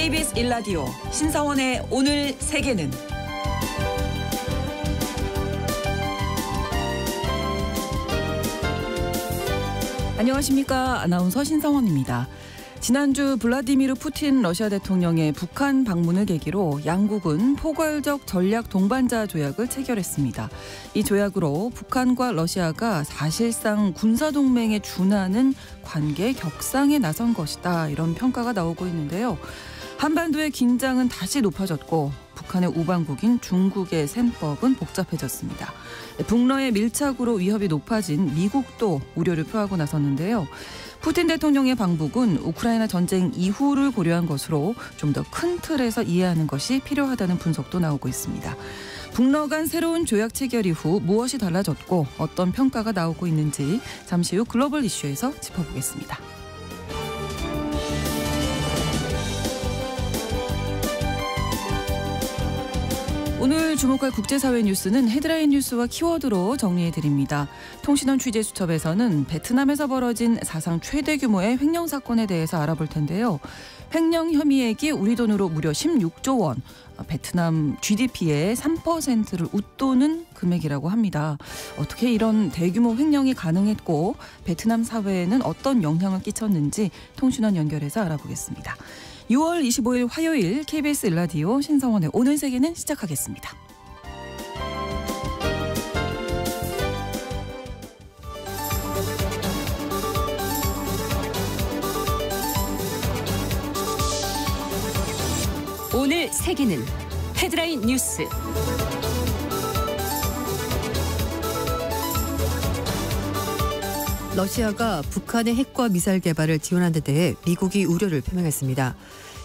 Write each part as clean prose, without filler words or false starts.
KBS 1라디오 신성원의 오늘 세계는 안녕하십니까. 아나운서 신성원입니다. 지난주 블라디미르 푸틴 러시아 대통령의 북한 방문을 계기로 양국은 포괄적 전략 동반자 조약을 체결했습니다. 이 조약으로 북한과 러시아가 사실상 군사동맹에 준하는 관계 격상에 나선 것이다. 이런 평가가 나오고 있는데요. 한반도의 긴장은 다시 높아졌고 북한의 우방국인 중국의 셈법은 복잡해졌습니다. 북러의 밀착으로 위협이 높아진 미국도 우려를 표하고 나섰는데요. 푸틴 대통령의 방북은 우크라이나 전쟁 이후를 고려한 것으로 좀 더 큰 틀에서 이해하는 것이 필요하다는 분석도 나오고 있습니다. 북러 간 새로운 조약 체결 이후 무엇이 달라졌고 어떤 평가가 나오고 있는지 잠시 후 글로벌 이슈에서 짚어보겠습니다. 오늘 주목할 국제사회 뉴스는 헤드라인 뉴스와 키워드로 정리해드립니다. 통신원 취재수첩에서는 베트남에서 벌어진 사상 최대 규모의 횡령 사건에 대해서 알아볼 텐데요. 횡령 혐의액이 우리 돈으로 무려 16조 원, 베트남 GDP의 3%를 웃도는 금액이라고 합니다. 어떻게 이런 대규모 횡령이 가능했고 베트남 사회에는 어떤 영향을 끼쳤는지 통신원 연결해서 알아보겠습니다. 6월 25일 화요일 KBS 1라디오 신성원의 오늘 세계는 시작하겠습니다. 오늘 세계는 헤드라인 뉴스. 러시아가 북한의 핵과 미사일 개발을 지원한 데 대해 미국이 우려를 표명했습니다.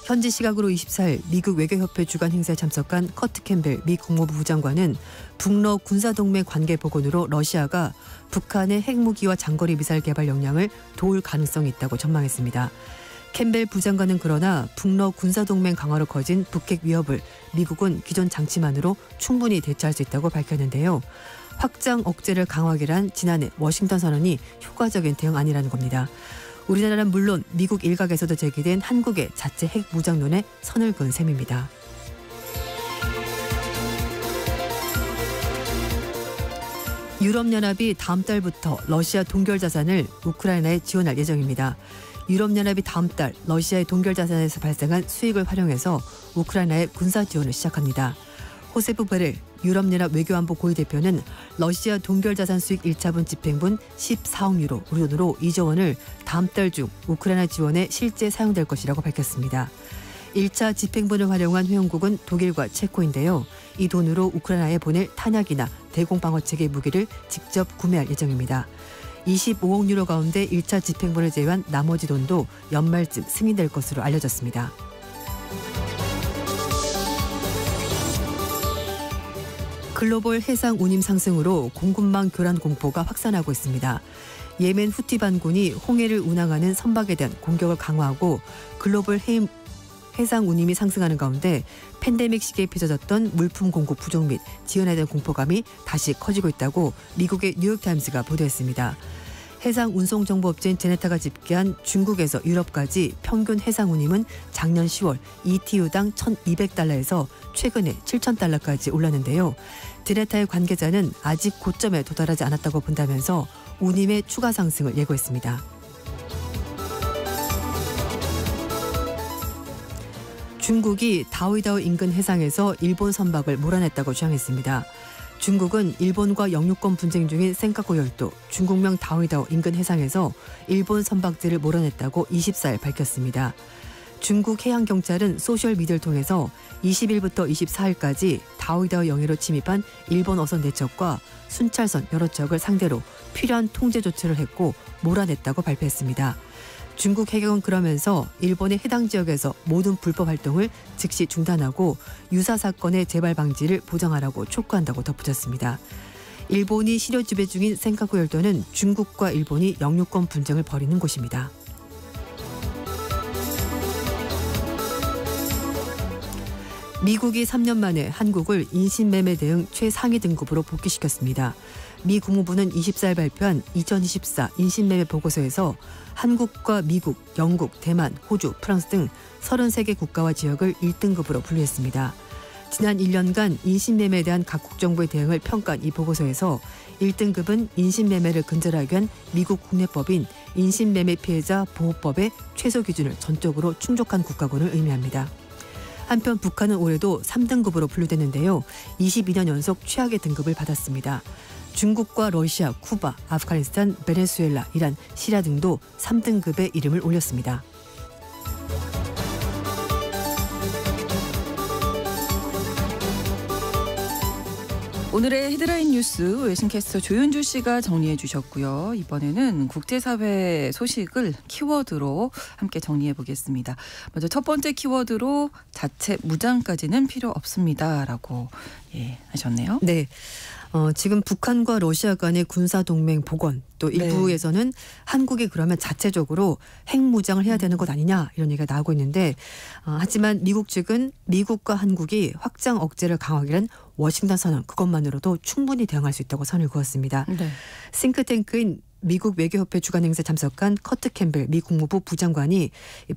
현지 시각으로 24일 미국 외교협회 주간 행사에 참석한 커트 캠벨 미 국무부 부장관은 북러 군사동맹 관계 복원으로 러시아가 북한의 핵무기와 장거리 미사일 개발 역량을 도울 가능성이 있다고 전망했습니다. 캠벨 부장관은 그러나 북러 군사동맹 강화로 커진 북핵 위협을 미국은 기존 장치만으로 충분히 대처할 수 있다고 밝혔는데요. 확장 억제를 강화하기란 지난해 워싱턴 선언이 효과적인 대응안이라는 겁니다. 우리나라는 물론 미국 일각에서도 제기된 한국의 자체 핵 무장론에 선을 그은 셈입니다. 유럽연합이 다음 달부터 러시아 동결 자산을 우크라이나에 지원할 예정입니다. 유럽연합이 다음 달 러시아의 동결 자산에서 발생한 수익을 활용해서 우크라이나에 군사 지원을 시작합니다. 호세프 베렐 유럽연합 외교안보 고위대표는 러시아 동결 자산 수익 1차분 집행분 14억 유로, 우리 돈으로 2조 원을 다음 달 중 우크라이나 지원에 실제 사용될 것이라고 밝혔습니다. 1차 집행분을 활용한 회원국은 독일과 체코인데요. 이 돈으로 우크라이나에 보낼 탄약이나 대공방어체계 무기를 직접 구매할 예정입니다. 25억 유로 가운데 1차 집행분을 제외한 나머지 돈도 연말쯤 승인될 것으로 알려졌습니다. 글로벌 해상 운임 상승으로 공급망 교란 공포가 확산하고 있습니다. 예멘 후티 반군이 홍해를 운항하는 선박에 대한 공격을 강화하고 글로벌 해상 운임이 상승하는 가운데 팬데믹 시기에 빚어졌던 물품 공급 부족 및 지연에 대한 공포감이 다시 커지고 있다고 미국의 뉴욕타임스가 보도했습니다. 해상 운송정보업체인 제네타가 집계한 중국에서 유럽까지 평균 해상 운임은 작년 10월 ETU당 1,200달러에서 최근에 7,000달러까지 올랐는데요. 제네타의 관계자는 아직 고점에 도달하지 않았다고 본다면서 운임의 추가 상승을 예고했습니다. 중국이 다오이다오 인근 해상에서 일본 선박을 몰아냈다고 주장했습니다. 중국은 일본과 영유권 분쟁 중인 센카쿠 열도 중국명 다오이다오 인근 해상에서 일본 선박들을 몰아냈다고 24일 밝혔습니다. 중국 해양경찰은 소셜미디어를 통해서 20일부터 24일까지 다오이다오 영해로 침입한 일본 어선 4척과 순찰선 여러 척을 상대로 필요한 통제 조치를 했고 몰아냈다고 발표했습니다. 중국 해경은 그러면서 일본의 해당 지역에서 모든 불법 활동을 즉시 중단하고 유사 사건의 재발 방지를 보장하라고 촉구한다고 덧붙였습니다. 일본이 실효 지배 중인 센카쿠 열도는 중국과 일본이 영유권 분쟁을 벌이는 곳입니다. 미국이 3년 만에 한국을 인신매매 대응 최상위 등급으로 복귀시켰습니다. 미 국무부는 24일 발표한 2024 인신매매 보고서에서 한국과 미국, 영국, 대만, 호주, 프랑스 등 33개 국가와 지역을 1등급으로 분류했습니다. 지난 1년간 인신매매에 대한 각국 정부의 대응을 평가한 이 보고서에서 1등급은 인신매매를 근절하기 위한 미국 국내법인 인신매매 피해자 보호법의 최소 기준을 전적으로 충족한 국가군을 의미합니다. 한편 북한은 올해도 3등급으로 분류됐는데요. 22년 연속 최악의 등급을 받았습니다. 중국과 러시아, 쿠바, 아프가니스탄, 베네수엘라, 이란, 시리아 등도 3등급의 이름을 올렸습니다. 오늘의 헤드라인 뉴스 외신캐스터 조윤주 씨가 정리해 주셨고요. 이번에는 국제사회 소식을 키워드로 함께 정리해 보겠습니다. 먼저 첫 번째 키워드로 자체 무장까지는 필요 없습니다라고 하셨네요. 네. 지금 북한과 러시아 간의 군사동맹 복원 또 일부에서는 한국이 그러면 자체적으로 핵무장을 해야 되는 것 아니냐 이런 얘기가 나오고 있는데 하지만 미국 측은 미국과 한국이 확장 억제를 강화하기 위한 워싱턴 선언 그것만으로도 충분히 대응할 수 있다고 선을 그었습니다. 네. 싱크탱크인 미국 외교협회 주간 행사에 참석한 커트 캠벨 미 국무부 부장관이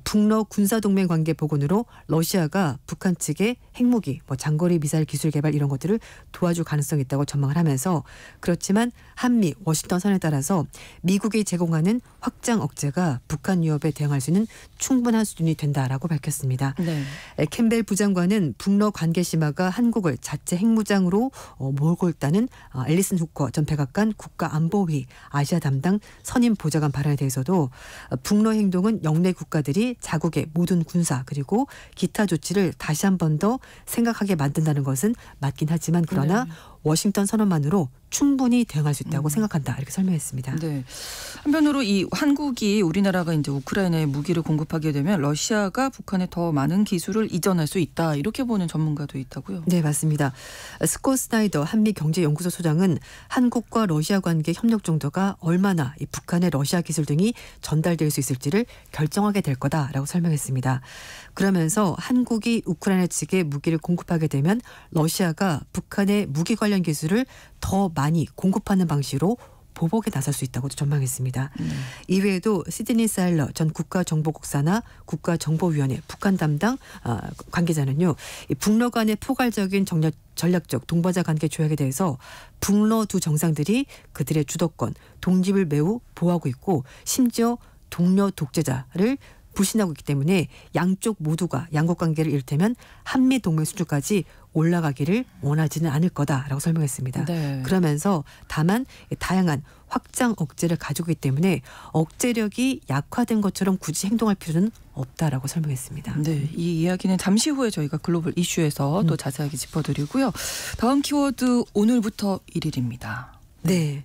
북러 군사동맹 관계 복원으로 러시아가 북한 측의 핵무기, 장거리 미사일 기술 개발 이런 것들을 도와줄 가능성이 있다고 전망을 하면서 그렇지만 한미 워싱턴 선에 따라서 미국이 제공하는 확장 억제가 북한 위협에 대응할 수 있는 충분한 수준이 된다라고 밝혔습니다. 네. 캠벨 부장관은 북러 관계 심화가 한국을 자체 핵무장으로 몰고 있다는 앨리슨 후커 전 백악관 국가안보위 아시아 담당 선임 보좌관 발언에 대해서도 북러 행동은 영내 국가들이 자국의 모든 군사 그리고 기타 조치를 다시 한 번 더 생각하게 만든다는 것은 맞긴 하지만 그러나 워싱턴 선언만으로 충분히 대응할 수 있다고 생각한다 이렇게 설명했습니다. 네. 한편으로 이 한국이 우리나라가 이제 우크라이나에 무기를 공급하게 되면 러시아가 북한에 더 많은 기술을 이전할 수 있다 이렇게 보는 전문가도 있다고요. 네, 맞습니다. 스콧 스나이더 한미경제연구소 소장은 한국과 러시아 관계 협력 정도가 얼마나 이 북한의 러시아 기술 등이 전달될 수 있을지를 결정하게 될 거다라고 설명했습니다. 그러면서 한국이 우크라이나 측에 무기를 공급하게 되면 러시아가 북한의 무기 관련 기술을 더 많이 공급하는 방식으로 보복에 나설 수 있다고도 전망했습니다. 이외에도 시드니 사일러 전 국가정보국사나 국가정보위원회 북한 담당 관계자는요. 북러 간의 포괄적인 전략적 동반자 관계 조약에 대해서 북러 두 정상들이 그들의 주도권, 독립을 매우 보호하고 있고 심지어 동료 독재자를 불신하고 있기 때문에 양쪽 모두가 양국관계를 이를테면 한미동맹 수준까지 올라가기를 원하지는 않을 거다라고 설명했습니다. 네. 그러면서 다만 다양한 확장 억제를 가지고 있기 때문에 억제력이 약화된 것처럼 굳이 행동할 필요는 없다라고 설명했습니다. 네, 이 이야기는 잠시 후에 저희가 글로벌 이슈에서 또 자세하게 짚어드리고요. 다음 키워드 오늘부터 1일입니다. 네.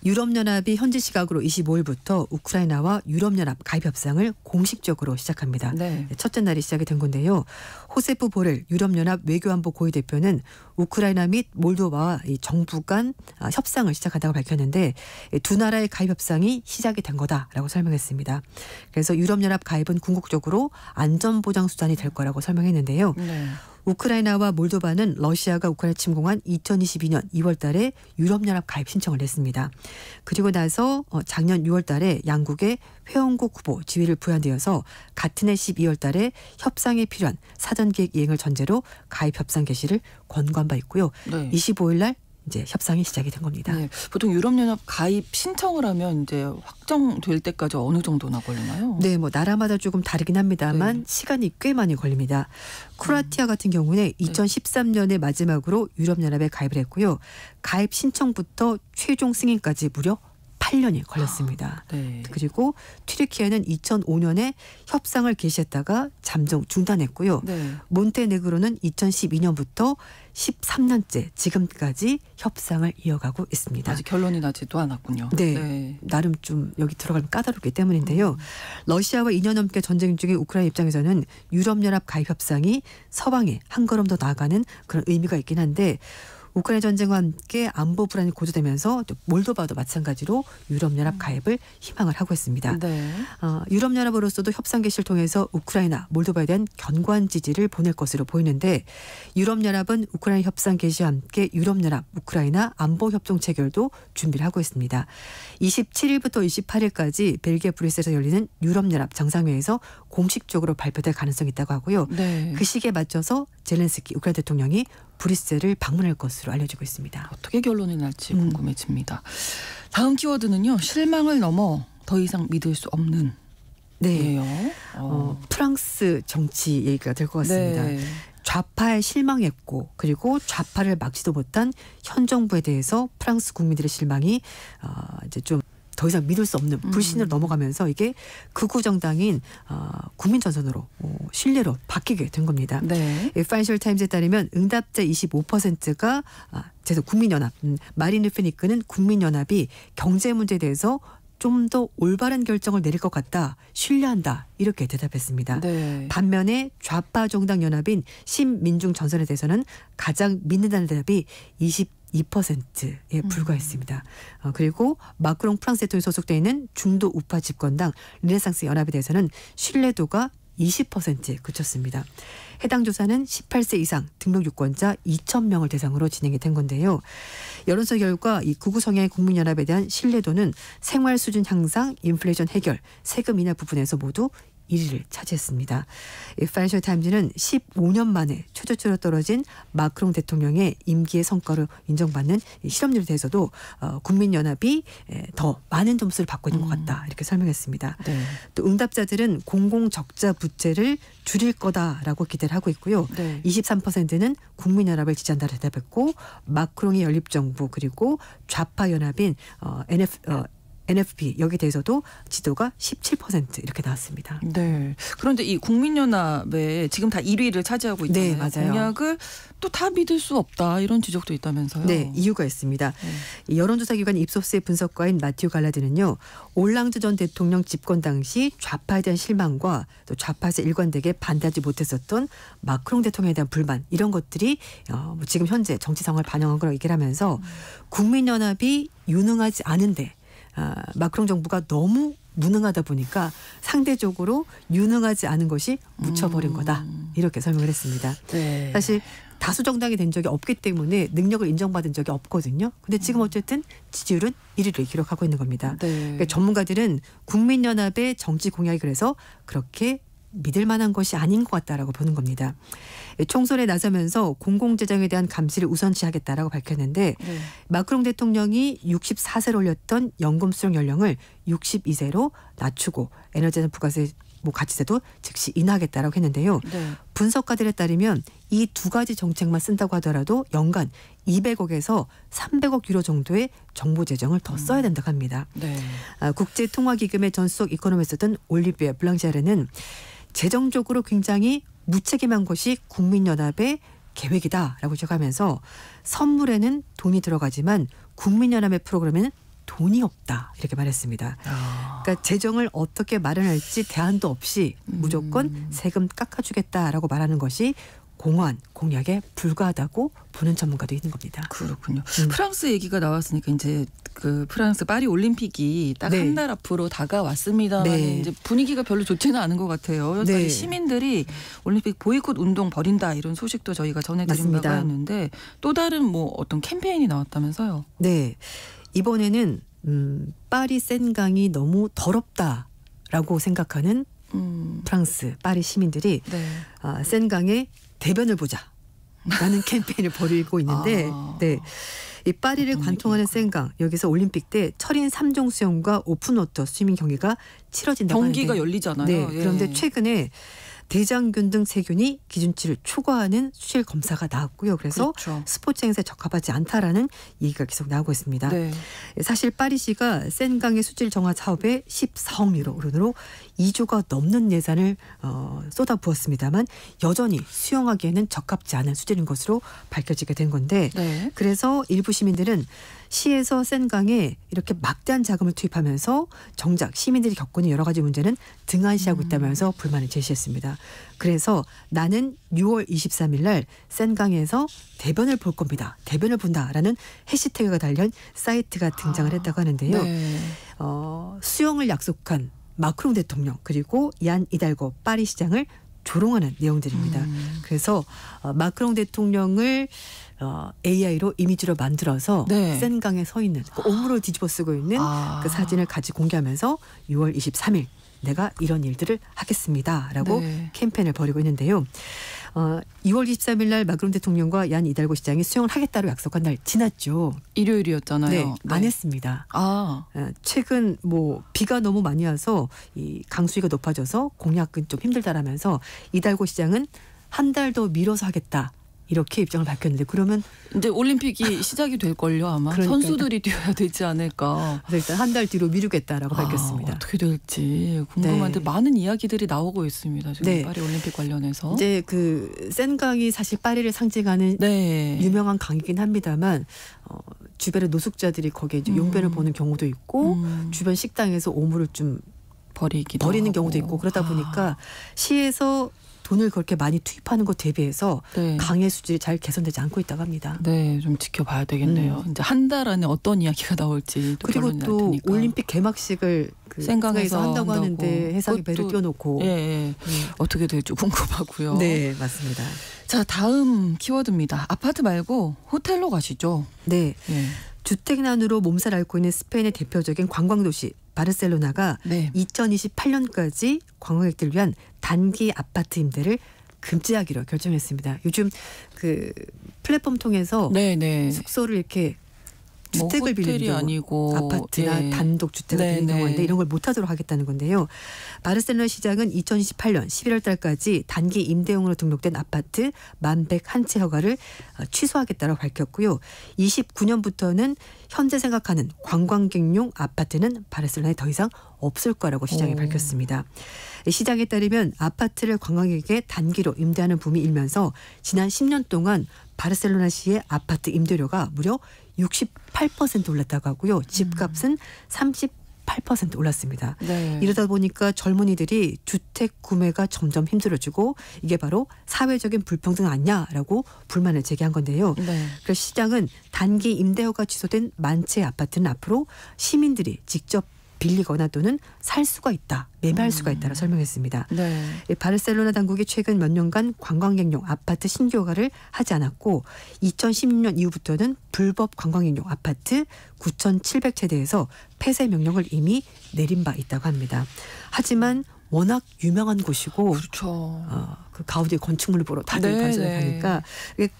유럽연합이 현지 시각으로 25일부터 우크라이나와 유럽연합 가입 협상을 공식적으로 시작합니다. 네. 첫째 날이 시작이 된 건데요. 호세프 보렐 유럽연합 외교안보 고위 대표는 우크라이나 및 몰도바와 정부 간 협상을 시작한다고 밝혔는데 두 나라의 가입 협상이 시작이 된 거다라고 설명했습니다. 그래서 유럽연합 가입은 궁극적으로 안전보장 수단이 될 거라고 설명했는데요. 네. 우크라이나와 몰도바는 러시아가 우크라이나 침공한 2022년 2월 달에 유럽연합 가입 신청을 냈습니다. 그리고 나서 작년 6월 달에 양국의 회원국 후보 지위를 부여되어서 같은 해 12월 달에 협상에 필요한 사전계획 이행을 전제로 가입 협상 개시를 권고한 바 있고요. 네. 25일 날 이제 협상이 시작이 된 겁니다. 네, 보통 유럽연합 가입 신청을 하면 이제 확정될 때까지 어느 정도나 걸리나요? 네, 나라마다 조금 다르긴 합니다만 시간이 꽤 많이 걸립니다. 크로아티아 같은 경우는 2013년에 마지막으로 유럽연합에 가입을 했고요. 가입 신청부터 최종 승인까지 무려 8년이 걸렸습니다. 네. 그리고 튀르키예는 2005년에 협상을 개시했다가 잠정 중단했고요. 네. 몬테네그로는 2012년부터 13년째 지금까지 협상을 이어가고 있습니다. 아직 결론이 나지도 않았군요. 네. 나름 좀 여기 들어가면 까다롭기 때문인데요. 러시아와 2년 넘게 전쟁 중인 우크라이나 입장에서는 유럽연합 가입 협상이 서방에 한 걸음 더 나아가는 그런 의미가 있긴 한데 우크라이나 전쟁과 함께 안보 불안이 고조되면서 또 몰도바도 마찬가지로 유럽연합 가입을 희망을 하고 있습니다. 네. 유럽연합으로서도 협상 개시를 통해서 우크라이나, 몰도바에 대한 견고한 지지를 보낼 것으로 보이는데 유럽연합은 우크라이나 협상 개시와 함께 유럽연합, 우크라이나 안보협정 체결도 준비를 하고 있습니다. 27일부터 28일까지 벨기에 브뤼셀에서 열리는 유럽연합 정상회의에서 공식적으로 발표될 가능성이 있다고 하고요. 네. 그 시기에 맞춰서 젤렌스키 우크라이나 대통령이 브뤼셀을 방문할 것으로 알려지고 있습니다. 어떻게 결론이 날지 궁금해집니다. 다음 키워드는요. 실망을 넘어 더 이상 믿을 수 없는. 네. 예요. 프랑스 정치 얘기가 될 것 같습니다. 네. 좌파에 실망했고 그리고 좌파를 막지도 못한 현 정부에 대해서 프랑스 국민들의 실망이 이제 좀 더 이상 믿을 수 없는 불신으로 넘어가면서 이게 극우 정당인 국민전선으로 신뢰로 바뀌게 된 겁니다. 네. 파이낸셜 타임즈에 따르면 응답자 25%가 국민연합 마린 르펜이 이끄는 국민연합이 경제 문제에 대해서 좀 더 올바른 결정을 내릴 것 같다. 신뢰한다. 이렇게 대답했습니다. 네. 반면에 좌파 정당 연합인 신민중 전선에 대해서는 가장 믿는다는 대답이 22%에 불과했습니다. 그리고 마크롱 프랑스 대통령이 소속되어 있는 중도 우파 집권당 르네상스 연합에 대해서는 신뢰도가 20%에 그쳤습니다. 해당 조사는 18세 이상 등록 유권자 2,000명을 대상으로 진행이 된 건데요. 여론조사 결과 이 극우 성향의 국민연합에 대한 신뢰도는 생활 수준 향상, 인플레이션 해결, 세금 인하 부분에서 모두 1위를 차지했습니다. 파이낸셜 타임즈는 15년 만에 최저치로 떨어진 마크롱 대통령의 임기의 성과로 인정받는 실업률에 대해서도 국민연합이 더 많은 점수를 받고 있는 것 같다. 이렇게 설명했습니다. 네. 또 응답자들은 공공적자 부채를 줄일 거다라고 기대를 하고 있고요. 네. 23%는 국민연합을 지지한다고 대답했고 마크롱의 연립정부 그리고 좌파 연합인 NFP 여기에 대해서도 지도가 17% 이렇게 나왔습니다. 네. 그런데 이 국민연합에 지금 다 1위를 차지하고 있잖아요. 네, 맞아요. 공약을 또 다 믿을 수 없다 이런 지적도 있다면서요. 네, 이유가 있습니다. 네. 이 여론조사 기관 입소스의 분석가인 마티우 갈라디는요. 올랑드 전 대통령 집권 당시 좌파에 대한 실망과 또 좌파에서 일관되게 반대하지 못했었던 마크롱 대통령에 대한 불만 이런 것들이 지금 현재 정치 상황을 반영한 거라고 얘기를 하면서 국민연합이 유능하지 않은데 마크롱 정부가 너무 무능하다 보니까 상대적으로 유능하지 않은 것이 묻혀버린 거다. 이렇게 설명을 했습니다. 네. 사실 다수 정당이 된 적이 없기 때문에 능력을 인정받은 적이 없거든요. 근데 지금 어쨌든 지지율은 1위를 기록하고 있는 겁니다. 네. 그러니까 전문가들은 국민연합의 정치 공약이 그래서 그렇게 믿을 만한 것이 아닌 것 같다라고 보는 겁니다. 총선에 나서면서 공공재정에 대한 감시를 우선시하겠다라고 밝혔는데 네. 마크롱 대통령이 64세로 올렸던 연금 수령 연령을 62세로 낮추고 에너지는 부가세 가치세도 즉시 인하하겠다라고 했는데요. 네. 분석가들에 따르면 이 두 가지 정책만 쓴다고 하더라도 연간 200억에서 300억 유로 정도의 정부 재정을 더 써야 된다고 합니다. 네. 국제통화기금의 전 수석 이코노미스트던 올리비에 블랑시아르는 재정적으로 굉장히 무책임한 것이 국민연합의 계획이다라고 지적하면서 선물에는 돈이 들어가지만 국민연합의 프로그램에는 돈이 없다 이렇게 말했습니다. 그러니까 재정을 어떻게 마련할지 대안도 없이 무조건 세금 깎아주겠다라고 말하는 것이 공허한 공약에 불과하다고 보는 전문가도 있는 겁니다. 그렇군요. 프랑스 얘기가 나왔으니까 이제 그 프랑스 파리 올림픽이 딱 네. 한 달 앞으로 다가왔습니다만 네. 이제 분위기가 별로 좋지는 않은 것 같아요. 네. 시민들이 올림픽 보이콧 운동 벌인다 이런 소식도 저희가 전해드린 맞습니다. 바가 있는데 또 다른 뭐 어떤 캠페인이 나왔다면서요? 네, 이번에는 파리 센강이 너무 더럽다라고 생각하는 프랑스 파리 시민들이 네. 센강에 대변을 보자라는 캠페인을 벌이고 있는데 네. 이 파리를 관통하는 센강 여기서 올림픽 때 철인 3종 수영과 오픈워터 스위밍 경기가 치러진다고 경기가 하는데 열리잖아요. 네. 예. 그런데 최근에 대장균 등 세균이 기준치를 초과하는 수질 검사가 나왔고요. 그래서 그렇죠. 스포츠 행사에 적합하지 않다라는 얘기가 계속 나오고 있습니다. 네. 사실 파리시가 센강의 수질 정화 사업에 14억 유로로 2조가 넘는 예산을 쏟아부었습니다만 여전히 수용하기에는 적합지 않은 수질인 것으로 밝혀지게 된 건데 네. 그래서 일부 시민들은 시에서 센강에 이렇게 막대한 자금을 투입하면서 정작 시민들이 겪고 있는 여러 가지 문제는 등한시하고 있다면서 불만을 제시했습니다. 그래서 나는 6월 23일 날 센강에서 대변을 볼 겁니다. 대변을 본다라는 해시태그가 달린 사이트가 등장을 했다고 하는데요. 네. 수용을 약속한 마크롱 대통령 그리고 얀 이달고 파리 시장을 조롱하는 내용들입니다. 그래서 마크롱 대통령을 AI로 이미지로 만들어서 네. 센강에 서 있는 오물을 뒤집어 쓰고 있는 그 사진을 같이 공개하면서 6월 23일 내가 이런 일들을 하겠습니다라고 네. 캠페인을 벌이고 있는데요. 2월 23일 날 마크롱 대통령과 얀 이달고 시장이 수용을 하겠다고 약속한 날 지났죠. 일요일이었잖아요. 네, 안 했습니다. 최근 비가 너무 많이 와서 이 강수위가 높아져서 공약은 좀 힘들다라면서 이달고 시장은 한 달 더 미뤄서 하겠다. 이렇게 입장을 밝혔는데 그러면 이제 올림픽이 시작이 될걸요 아마. 그러니까요. 선수들이 뛰어야 되지 않을까. 일단 한 달 뒤로 미루겠다라고 밝혔습니다. 어떻게 될지 궁금한데 네. 많은 이야기들이 나오고 있습니다. 지금 네. 파리 올림픽 관련해서. 이제 그 센강이 사실 파리를 상징하는 네. 유명한 강이긴 합니다만 주변의 노숙자들이 거기에 이제 용변을 보는 경우도 있고 주변 식당에서 오물을 좀 버리는 경우도 있고 그러다 보니까 시에서 돈을 그렇게 많이 투입하는 것 대비해서 네. 강의 수질이 잘 개선되지 않고 있다고 합니다. 네, 좀 지켜봐야 되겠네요. 이제 한 달 안에 어떤 이야기가 나올지 또 그리고 결론이 날 또 테니까. 올림픽 개막식을 그 생강에서 한다고 하는데 해상에 배를 그것도- 띄워놓고 예. 어떻게 될지 궁금하고요. 네, 맞습니다. 자, 다음 키워드입니다. 아파트 말고 호텔로 가시죠. 네, 예. 주택난으로 몸살 앓고 있는 스페인의 대표적인 관광도시 바르셀로나가 네. 2028년까지 관광객들을 위한 단기 아파트 임대를 금지하기로 결정했습니다. 요즘 그 플랫폼 통해서 네. 숙소를 이렇게 뭐 주택을 호텔이 빌리는 아니고 아파트나 예. 단독 주택을 네, 빌리는 네. 경우인데 이런 걸 못하도록 하겠다는 건데요. 바르셀로나 시장은 2028년 11월 달까지 단기 임대용으로 등록된 아파트 1101채 허가를 취소하겠다고 밝혔고요. 29년부터는 현재 생각하는 관광객용 아파트는 바르셀로나에 더 이상 없을 거라고 시장이 밝혔습니다. 시장에 따르면 아파트를 관광객에게 단기로 임대하는 붐이 일면서 지난 10년 동안 바르셀로나시의 아파트 임대료가 무려 68% 올랐다고 하고요. 집값은 38% 올랐습니다. 네. 이러다 보니까 젊은이들이 주택 구매가 점점 힘들어지고 이게 바로 사회적인 불평등 아니냐라고 불만을 제기한 건데요. 네. 그래서 시장은 단기 임대허가 취소된 만채 아파트는 앞으로 시민들이 직접 빌리거나 또는 살 수가 있다, 매매할 수가 있다고 설명했습니다. 네. 바르셀로나 당국이 최근 몇 년간 관광객용 아파트 신규 허가를 하지 않았고 2016년 이후부터는 불법 관광객용 아파트 9,700채대에서 폐쇄 명령을 이미 내린 바 있다고 합니다. 하지만 워낙 유명한 곳이고 그렇죠. 그 가우디 건축물을 보러 다들 네, 발전을 네. 가니까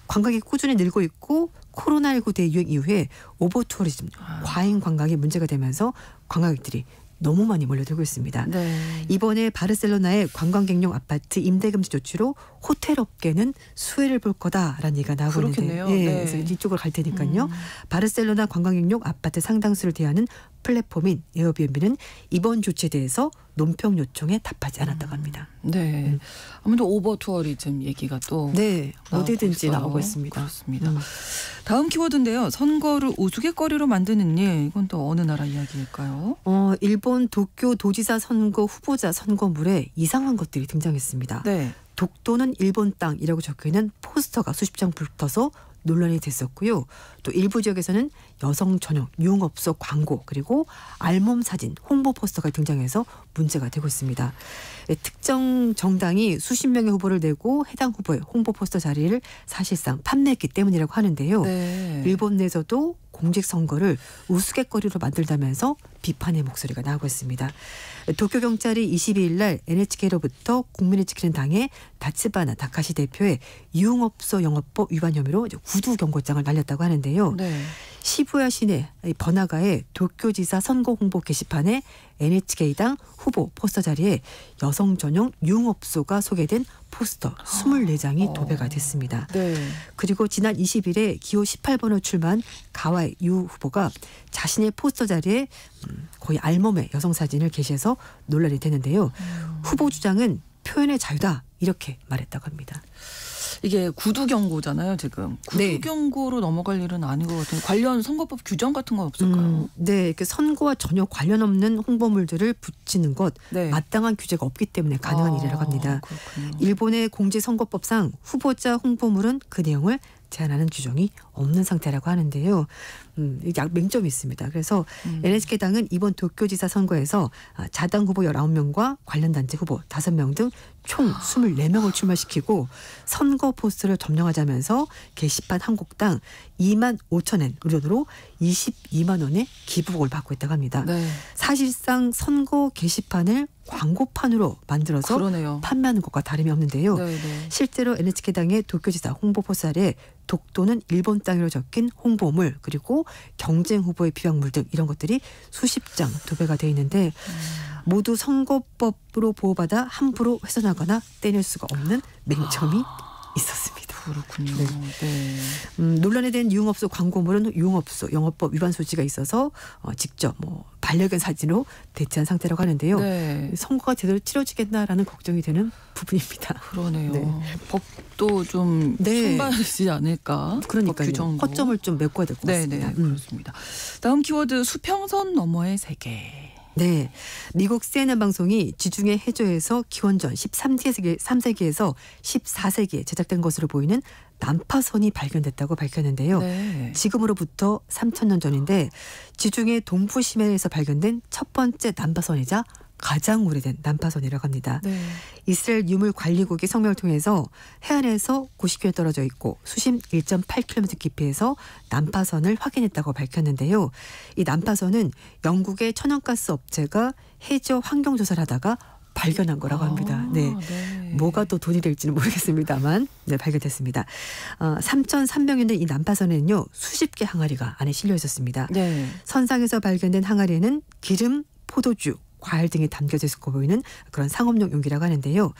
관광객이 꾸준히 늘고 있고 코로나19 대유행 이후에 오버투어리즘, 과잉 관광이 문제가 되면서 관광객들이 너무 많이 몰려들고 있습니다. 네. 이번에 바르셀로나의 관광객용 아파트 임대금지 조치로 호텔 업계는 수혜를 볼 거다라는 얘기가 나오고 그렇겠네요. 있는데 네. 그래서 이쪽으로 갈 테니까요. 바르셀로나 관광객용 아파트 상당수를 대하는 플랫폼인 에어비앤비는 이번 조치에 대해서 논평 요청에 답하지 않았다고 합니다. 네. 아무래도 오버 투어리즘 얘기가 또 네, 어디든지 있어요. 나오고 있습니다. 그렇습니다. 다음 키워드인데요. 선거를 우스갯거리로 만드는 일. 이건 또 어느 나라 이야기일까요? 일본 도쿄 도지사 선거 후보자 선거물에 이상한 것들이 등장했습니다. 네. 독도는 일본 땅이라고 적혀있는 포스터가 수십 장 붙어서 논란이 됐었고요. 또 일부 지역에서는 여성 전용 유흥업소 광고 그리고 알몸 사진 홍보 포스터가 등장해서 문제가 되고 있습니다. 특정 정당이 수십 명의 후보를 내고 해당 후보의 홍보 포스터 자리를 사실상 판매했기 때문이라고 하는데요. 네. 일본 내에서도 공직선거를 우스갯거리로 만들다면서 비판의 목소리가 나오고 있습니다. 도쿄경찰이 22일 날 NHK로부터 국민을 지키는 당의 다츠바나 다카시 대표의 유흥업소 영업법 위반 혐의로 구두 경고장을 날렸다고 하는데요. 네. 시부야 시내 번화가의 도쿄지사 선거 홍보 게시판에 NHK당 후보 포스터 자리에 여성 전용 유흥업소가 소개된 포스터 24장이 도배가 됐습니다. 네. 그리고 지난 20일에 기호 18번을 출마한 가와이 유 후보가 자신의 포스터 자리에 거의 알몸의 여성 사진을 게시해서 논란이 되는데요. 후보 주장은 표현의 자유다 이렇게 말했다고 합니다. 이게 구두 경고잖아요, 지금. 구두 네. 경고로 넘어갈 일은 아닌 것 같은데 관련 선거법 규정 같은 건 없을까요? 네, 그 선거와 전혀 관련 없는 홍보물들을 붙이는 것 네. 마땅한 규제가 없기 때문에 가능한 일이라고 합니다. 그렇군요. 일본의 공직선거법상 후보자 홍보물은 그 내용을 제한하는 규정이 없는 상태라고 하는데요. 이게 맹점이 있습니다. 그래서 NHK당은 이번 도쿄지사 선거에서 자당 후보 19명과 관련 단체 후보 5명 등 총 24명을 출마시키고 선거 포스터를 점령하자면서 게시판 한 곡당 25,000엔, 우리 돈으로 22만 원의 기부금을 받고 있다고 합니다. 네. 사실상 선거 게시판을 광고판으로 만들어서 그러네요. 판매하는 것과 다름이 없는데요. 네. 실제로 NHK당의 도쿄지사 홍보 포스터에 독도는 일본 땅으로 적힌 홍보물 그리고 경쟁 후보의 비방물 등 이런 것들이 수십 장 도배가 돼 있는데 모두 선거법으로 보호받아 함부로 훼손하거나 떼낼 수가 없는 맹점이 있었습니다. 그렇군요. 네. 네. 논란에 대한 유흥업소 광고물은 유흥업소 영업법 위반 소지가 있어서 직접 반려견 사진으로 대체한 상태라고 하는데요. 네. 선거가 제대로 치러지겠나라는 걱정이 되는 부분입니다. 그러네요. 네. 법도 좀 네. 손봐지지 않을까. 그러니까요. 법 규정도. 허점을 좀 메꿔야 될 것 같습니다. 네네. 그렇습니다. 다음 키워드 수평선 너머의 세계. 네, 미국 CNN 방송이 지중해 해저에서 기원전 13세기에서 14세기에 제작된 것으로 보이는 난파선이 발견됐다고 밝혔는데요. 네. 지금으로부터 3,000년 전인데 지중해 동부 심해에서 발견된 첫 번째 난파선이자 가장 오래된 난파선이라고 합니다. 네. 이스라엘 유물 관리국이 성명을 통해서 해안에서 90km 떨어져 있고 수심 1.8km 깊이에서 난파선을 확인했다고 밝혔는데요. 이 난파선은 영국의 천연가스 업체가 해저 환경조사를 하다가 발견한 거라고 합니다. 네. 네. 뭐가 또 돈이 될지는 모르겠습니다만 네, 발견됐습니다. 3,300년 된 이 난파선에는요. 수십 개 항아리가 안에 실려 있었습니다. 네. 선상에서 발견된 항아리에는 기름, 포도주, 과일 등이 담겨져 있어 보이는 그런 상업용 용기라고 하는데요.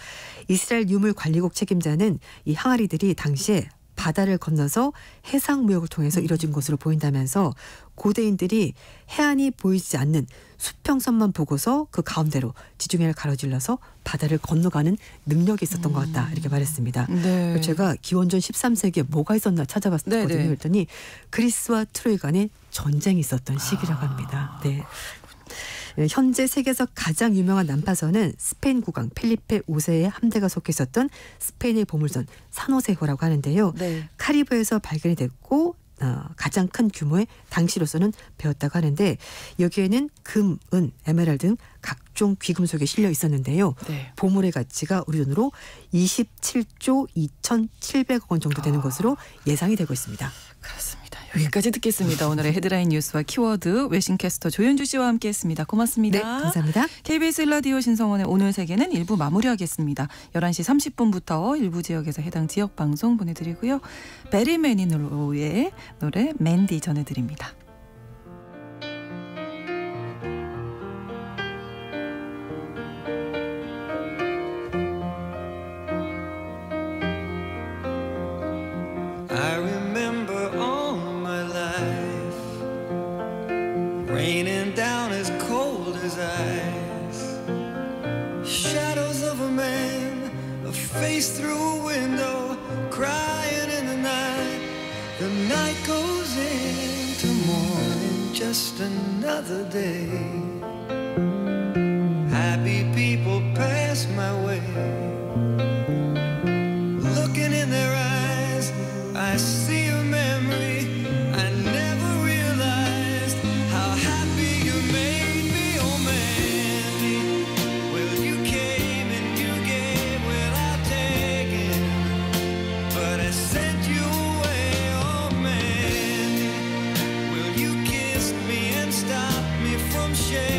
이스라엘 유물 관리국 책임자는 이 항아리들이 당시에 바다를 건너서 해상 무역을 통해서 이뤄진 것으로 보인다면서 고대인들이 해안이 보이지 않는 수평선만 보고서 그 가운데로 지중해를 가로질러서 바다를 건너가는 능력이 있었던 것 같다 이렇게 말했습니다. 네. 제가 기원전 13세기에 뭐가 있었나 찾아봤거든요. 네네. 그랬더니 그리스와 트로이 간에 전쟁이 있었던 시기라고 합니다. 네. 현재 세계에서 가장 유명한 난파선은 스페인 국왕 펠리페 5세의 함대가 속해 있었던 스페인의 보물선 산호세호라고 하는데요. 네. 카리브에서 발견이 됐고 가장 큰 규모의 당시로서는 배웠다고 하는데 여기에는 금, 은, 에메랄드 등 각종 귀금속이 실려 있었는데요. 네. 보물의 가치가 우리 돈으로 27조 2,700억 원 정도 되는 것으로 예상이 되고 있습니다. 그렇습니다. 여기까지 듣겠습니다. 오늘의 헤드라인 뉴스와 키워드 외신캐스터 조윤주 씨와 함께했습니다. 고맙습니다. 네, 감사합니다. KBS 1라디오 신성원의 오늘 세계는 1부 마무리하겠습니다. 11시 30분부터 일부 지역에서 해당 지역 방송 보내드리고요. 베리 매니로의 노래 맨디 전해드립니다. I remember all my life raining down as cold as ice, shadows of a man, a face through a window, crying in the night. The night goes into morning, just another day. Happy people pass my way, looking in their eyes, I see a memory. I never realized how happy you made me, oh Mandy. Well, you came and you gave without taking, but I sent you away, oh Mandy. Well, you kissed me and stopped me from sharing.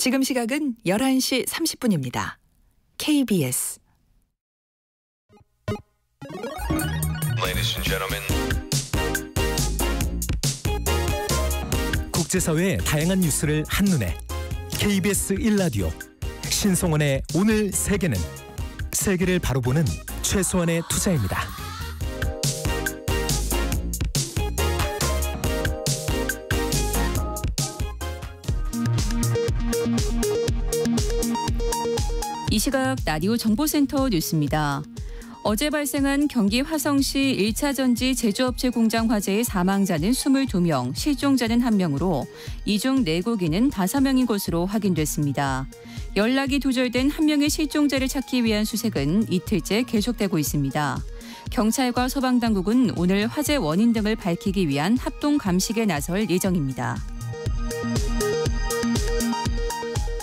지금 시각은 11시 30분입니다. KBS Ladies and gentlemen. 국제사회의 다양한 뉴스를 한눈에 KBS 1라디오 신성원의 오늘 세계는 세계를 바로 보는 최소한의 투자입니다. 이 시각 라디오 정보센터 뉴스입니다. 어제 발생한 경기 화성시 1차 전지 제조업체 공장 화재의 사망자는 22명, 실종자는 1명으로 이 중 4고기는 5명인 것으로 확인됐습니다. 연락이 두절된 1명의 실종자를 찾기 위한 수색은 이틀째 계속되고 있습니다. 경찰과 소방당국은 오늘 화재 원인 등을 밝히기 위한 합동 감식에 나설 예정입니다.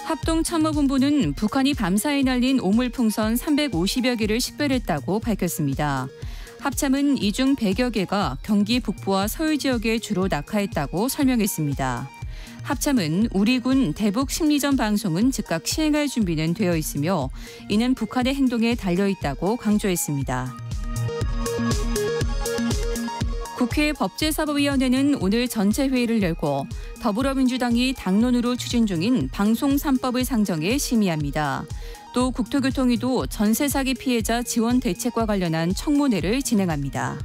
합동참모본부는 북한이 밤사이 날린 오물풍선 350여 개를 식별했다고 밝혔습니다. 합참은 이 중 100여 개가 경기 북부와 서울 지역에 주로 낙하했다고 설명했습니다. 합참은 우리 군 대북 심리전 방송은 즉각 시행할 준비는 되어 있으며 이는 북한의 행동에 달려있다고 강조했습니다. 국회 법제사법위원회는 오늘 전체 회의를 열고 더불어민주당이 당론으로 추진 중인 방송 3법을 상정해 심의합니다. 또 국토교통위도 전세 사기 피해자 지원 대책과 관련한 청문회를 진행합니다.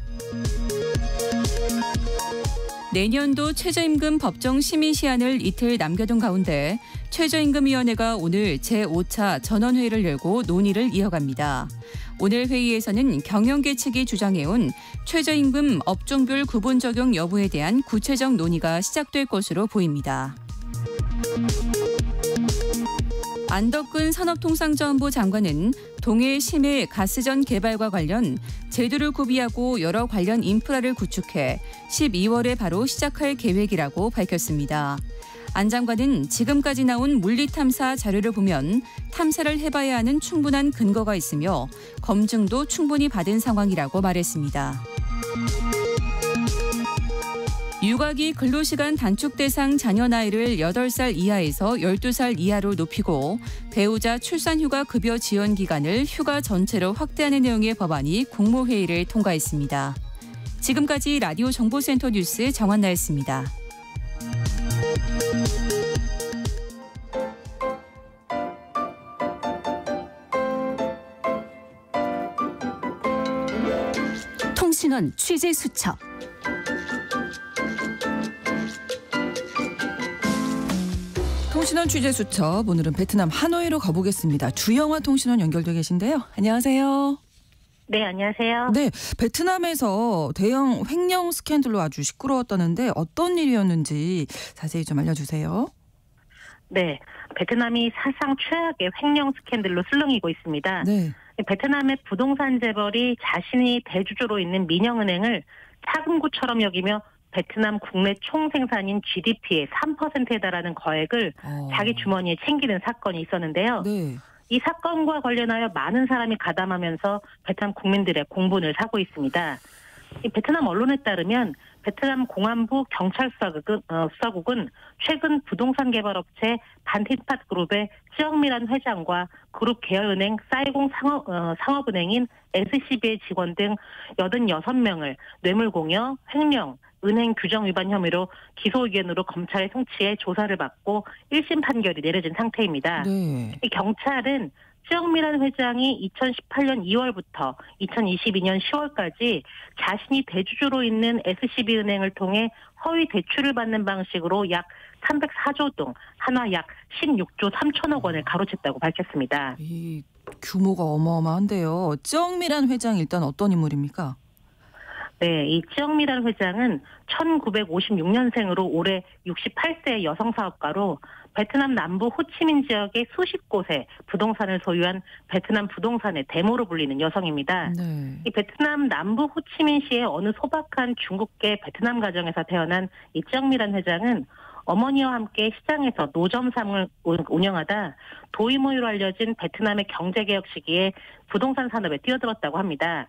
내년도 최저임금 법정 심의 시한을 이틀 남겨둔 가운데 최저임금위원회가 오늘 제5차 전원회의를 열고 논의를 이어갑니다. 오늘 회의에서는 경영계 측이 주장해온 최저임금 업종별 구분 적용 여부에 대한 구체적 논의가 시작될 것으로 보입니다. 안덕근 산업통상자원부 장관은 동해 심해 가스전 개발과 관련 제도를 구비하고 여러 관련 인프라를 구축해 12월에 바로 시작할 계획이라고 밝혔습니다. 안 장관은 지금까지 나온 물리탐사 자료를 보면 탐사를 해봐야 하는 충분한 근거가 있으며 검증도 충분히 받은 상황이라고 말했습니다. 육아기 근로시간 단축 대상 자녀 나이를 8살 이하에서 12살 이하로 높이고 배우자 출산휴가 급여 지원 기간을 휴가 전체로 확대하는 내용의 법안이 국무회의를 통과했습니다. 지금까지 라디오 정보센터 뉴스 정한나였습니다. 통신원 취재 수첩. 통신원 취재 수첩, 오늘은 베트남 하노이로 가보겠습니다. 주영화 통신원 연결돼 계신데요. 안녕하세요. 네, 안녕하세요. 네, 베트남에서 대형 횡령 스캔들로 아주 시끄러웠다는데 어떤 일이었는지 자세히 좀 알려주세요. 네, 베트남이 사상 최악의 횡령 스캔들로 술렁이고 있습니다. 네. 베트남의 부동산 재벌이 자신이 대주주로 있는 민영은행을 차금고처럼 여기며 베트남 국내 총생산인 GDP의 3%에 달하는 거액을 자기 주머니에 챙기는 사건이 있었는데요. 네. 이 사건과 관련하여 많은 사람이 가담하면서 베트남 국민들의 공분을 사고 있습니다. 이 베트남 언론에 따르면 베트남 공안부 경찰수사국은 최근 부동산 개발업체 반틴팟 그룹의 쯔영미란 회장과 그룹 계열은행 사이공 상업은행인 SCB의 직원 등 86명을 뇌물공여, 횡령, 은행 규정 위반 혐의로 기소 의견으로 검찰에 송치해 조사를 받고 1심 판결이 내려진 상태입니다. 네. 이 경찰은 쯔영미란 회장이 2018년 2월부터 2022년 10월까지 자신이 대주주로 있는 SCB은행을 통해 허위 대출을 받는 방식으로 약 304조 동, 한화 약 16조 3천억 원을 가로챘다고 밝혔습니다. 이 규모가 어마어마한데요. 쯔영미란 회장 일단 어떤 인물입니까? 네, 이 쯔영미란 회장은 1956년생으로 올해 68세 여성 사업가로 베트남 남부 호치민 지역의 수십 곳에 부동산을 소유한 베트남 부동산의 대모로 불리는 여성입니다. 네. 이 베트남 남부 호치민시의 어느 소박한 중국계 베트남 가정에서 태어난 이 쯔영미란 회장은 어머니와 함께 시장에서 노점상을 운영하다 도이모이로 알려진 베트남의 경제개혁 시기에 부동산 산업에 뛰어들었다고 합니다.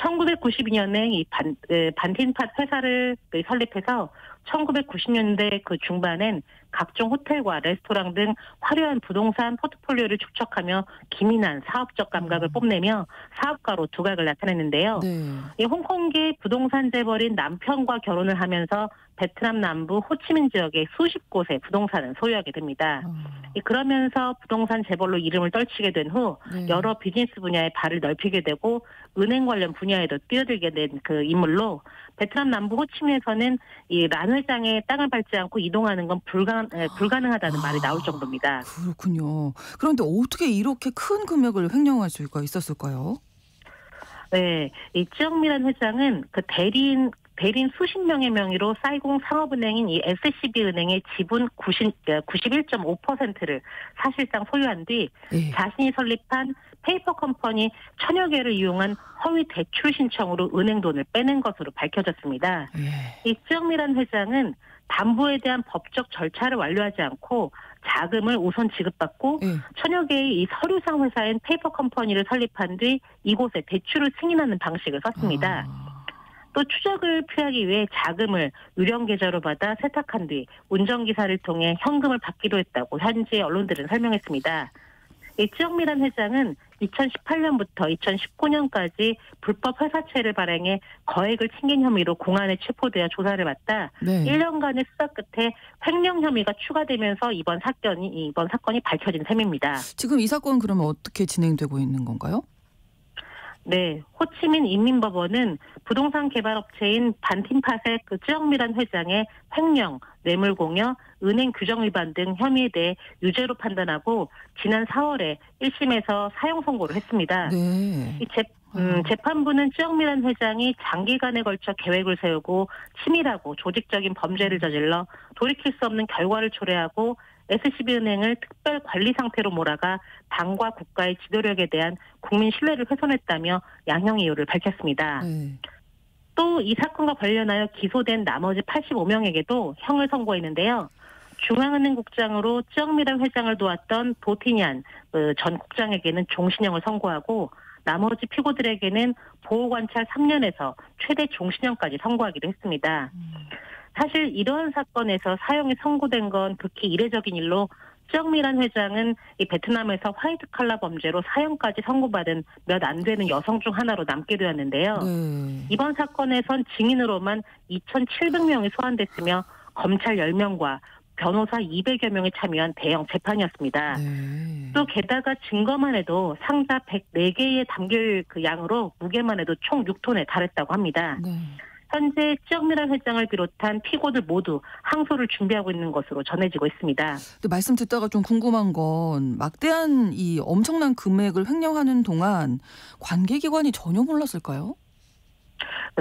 1992년에 이 반틴팟 회사를 설립해서 1990년대 그 중반엔 각종 호텔과 레스토랑 등 화려한 부동산 포트폴리오를 축적하며 기민한 사업적 감각을 뽐내며 사업가로 두각을 나타냈는데요. 네. 이 홍콩계 부동산 재벌인 남편과 결혼을 하면서 베트남 남부 호치민 지역의 수십 곳의 부동산을 소유하게 됩니다. 그러면서 부동산 재벌로 이름을 떨치게 된 후 네. 여러 비즈니스 분야에 발을 넓히게 되고 은행 관련 분야에도 뛰어들게 된 그 인물로 베트남 남부 호치민에서는 이 란 회장의 땅을 밟지 않고 이동하는 건 불가능하다는 말이 나올 정도입니다. 그렇군요. 그런데 어떻게 이렇게 큰 금액을 횡령할 수가 있었을까요? 네, 이 쯔영미란 회장은 그 대리인 수십 명의 명의로 사이공 상업은행인 이 SCB은행의 지분 91.5%를 사실상 소유한 뒤 예. 자신이 설립한 페이퍼 컴퍼니 1000여 개를 이용한 허위 대출 신청으로 은행 돈을 빼낸 것으로 밝혀졌습니다. 예. 이 쯔영미란 회장은 담보에 대한 법적 절차를 완료하지 않고 자금을 우선 지급받고 예. 1000여 개의 이 서류상 회사인 페이퍼 컴퍼니를 설립한 뒤 이곳에 대출을 승인하는 방식을 썼습니다. 또 추적을 피하기 위해 자금을 유령 계좌로 받아 세탁한 뒤 운전기사를 통해 현금을 받기도 했다고 현지 언론들은 설명했습니다. 이 쯔영미란 회장은 2018년부터 2019년까지 불법 회사채를 발행해 거액을 챙긴 혐의로 공안에 체포되어 조사를 받다 네. 1년간의 수사 끝에 횡령 혐의가 추가되면서 이번 사건이 밝혀진 셈입니다. 지금 이 사건 그러면 어떻게 진행되고 있는 건가요? 네, 호치민 인민법원은 부동산 개발업체인 반틴팟의 그 쯔영미란 회장의 횡령, 뇌물공여, 은행 규정 위반 등 혐의에 대해 유죄로 판단하고 지난 4월에 1심에서 사형 선고를 했습니다. 네. 이 재판부는 쯔영미란 회장이 장기간에 걸쳐 계획을 세우고 치밀하고 조직적인 범죄를 저질러 돌이킬 수 없는 결과를 초래하고 SCB은행을 특별 관리 상태로 몰아가 당과 국가의 지도력에 대한 국민 신뢰를 훼손했다며 양형 이유를 밝혔습니다. 네. 또 이 사건과 관련하여 기소된 나머지 85명에게도 형을 선고했는데요. 중앙은행 국장으로 쯔영미란 회장을 도왔던 도티냔 전 국장에게는 종신형을 선고하고 나머지 피고들에게는 보호관찰 3년에서 최대 종신형까지 선고하기도 했습니다. 사실 이러한 사건에서 사형이 선고된 건 극히 이례적인 일로 쯔영미란 회장은 이 베트남에서 화이트 칼라 범죄로 사형까지 선고받은 몇 안 되는 여성 중 하나로 남게 되었는데요. 네. 이번 사건에선 증인으로만 2,700명이 소환됐으며 검찰 10명과 변호사 200여 명이 참여한 대형 재판이었습니다. 네. 또 게다가 증거만 해도 상자 104개에 담길 그 양으로 무게만 해도 총 6톤에 달했다고 합니다. 네. 현재 쯔영미란 회장을 비롯한 피고들 모두 항소를 준비하고 있는 것으로 전해지고 있습니다. 근데 말씀 듣다가 좀 궁금한 건 막대한 이 엄청난 금액을 횡령하는 동안 관계기관이 전혀 몰랐을까요?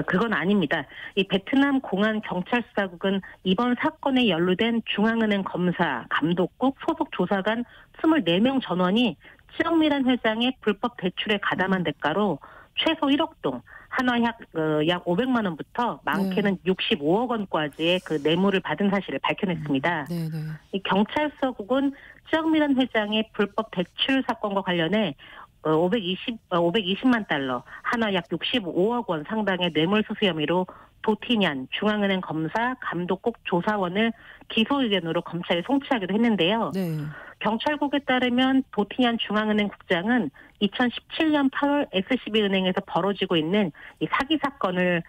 그건 아닙니다. 이 베트남 공안 경찰 수사국은 이번 사건에 연루된 중앙은행 검사, 감독국, 소속 조사관 24명 전원이 쯔영미란 회장의 불법 대출에 가담한 대가로 최소 1억 동, 한화 약 500만 원부터 많게는 65억 원까지의 그 뇌물을 받은 사실을 밝혀냈습니다. 네, 네. 이 경찰 수사국은 쯔영미란 회장의 불법 대출 사건과 관련해 520만 달러, 한화 약 65억 원 상당의 뇌물수수 혐의로 도티냔 중앙은행 검사, 감독국 조사원을 기소 의견으로 검찰에 송치하기도 했는데요. 네. 경찰국에 따르면 도티냔 중앙은행 국장은 2017년 8월 SCB은행에서 벌어지고 있는 이 사기 사건을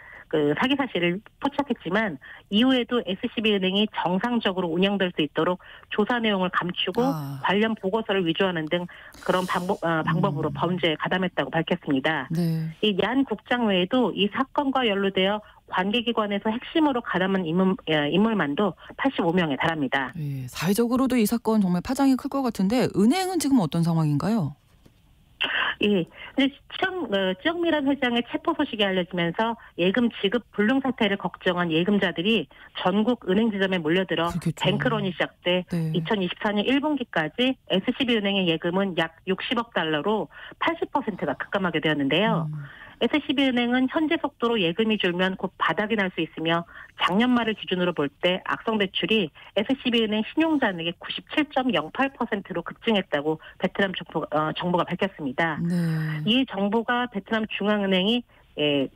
사기 사실을 포착했지만 이후에도 SCB은행이 정상적으로 운영될 수 있도록 조사 내용을 감추고 관련 보고서를 위조하는 등 그런 방법으로 범죄에 가담했다고 밝혔습니다. 네. 이 얀 국장 외에도 이 사건과 연루되어 관계기관에서 핵심으로 가담한 인물만도 85명에 달합니다. 예, 사회적으로도 이 사건 정말 파장이 클 것 같은데 은행은 지금 어떤 상황인가요? 예. 근데 쯔영미란 회장의 체포 소식이 알려지면서 예금 지급 불능 사태를 걱정한 예금자들이 전국 은행 지점에 몰려들어 그렇겠죠. 뱅크런이 시작돼 네. 2024년 1분기까지 SCB은행의 예금은 약 60억 달러로 80%가 급감하게 되었는데요. SCB은행은 현재 속도로 예금이 줄면 곧 바닥이 날 수 있으며 작년 말을 기준으로 볼 때 악성 대출이 SCB은행 신용잔액의 97.08%로 급증했다고 베트남 정부가 밝혔습니다. 네. 이 정부가 베트남 중앙은행이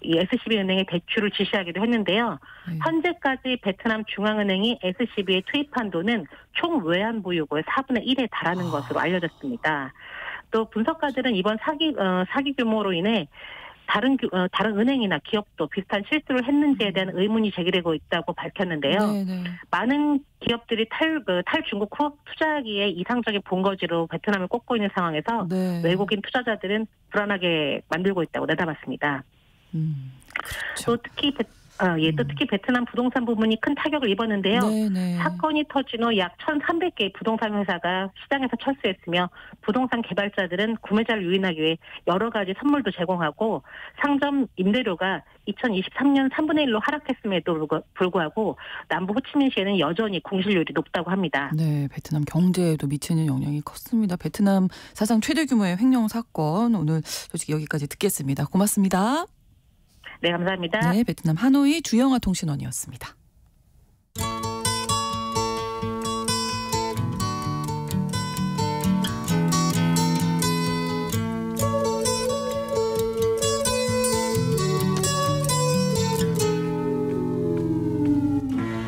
이 SCB은행에 대출을 지시하기도 했는데요. 현재까지 베트남 중앙은행이 SCB에 투입한 돈은 총 외환 보유고의 4분의 1에 달하는 것으로 알려졌습니다. 또 분석가들은 이번 사기 규모로 인해 다른 은행이나 기업도 비슷한 실수를 했는지에 대한 의문이 제기되고 있다고 밝혔는데요. 네네. 많은 기업들이 탈중국 후 투자하기에 이상적인 본거지로 베트남을 꼽고 있는 상황에서 네. 외국인 투자자들은 불안하게 만들고 있다고 내다봤습니다. 그렇죠. 또 특히 베트남 부동산 부문이 큰 타격을 입었는데요. 네네. 사건이 터진 후 약 1,300개의 부동산 회사가 시장에서 철수했으며 부동산 개발자들은 구매자를 유인하기 위해 여러 가지 선물도 제공하고 상점 임대료가 2023년 3분의 1로 하락했음에도 불구하고 남부 호치민시에는 여전히 공실률이 높다고 합니다. 네, 베트남 경제에도 미치는 영향이 컸습니다. 베트남 사상 최대 규모의 횡령 사건 오늘 솔직히 여기까지 듣겠습니다. 고맙습니다. 네, 감사합니다. 네, 베트남 하노이 주영아 통신원이었습니다.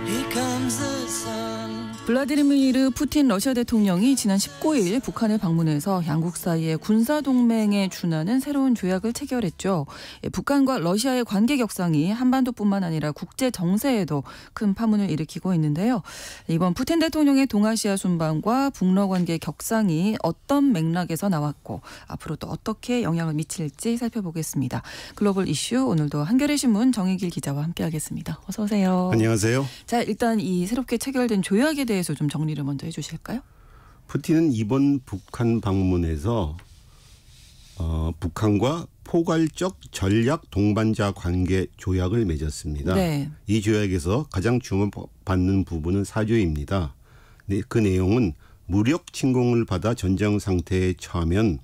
Here comes the sun. 블라디미르 푸틴 러시아 대통령이 지난 19일 북한을 방문해서 양국 사이의 군사동맹에 준하는 새로운 조약을 체결했죠. 북한과 러시아의 관계 격상이 한반도뿐만 아니라 국제 정세에도 큰 파문을 일으키고 있는데요. 이번 푸틴 대통령의 동아시아 순방과 북러 관계 격상이 어떤 맥락에서 나왔고 앞으로 또 어떻게 영향을 미칠지 살펴보겠습니다. 글로벌 이슈 오늘도 한겨레 신문 정희길 기자와 함께하겠습니다. 어서 오세요. 안녕하세요. 자, 일단 이 새롭게 체결된 조약에 대해서 좀 정리를 먼저 해주실까요? 푸틴은 이번 북한 방문에서 북한과 포괄적 전략 동반자 관계 조약을 맺었습니다. 네. 이 조약에서 가장 주목받는 부분은 4조입니다. 그 내용은 무력 침공을 받아 전쟁 상태에 처하면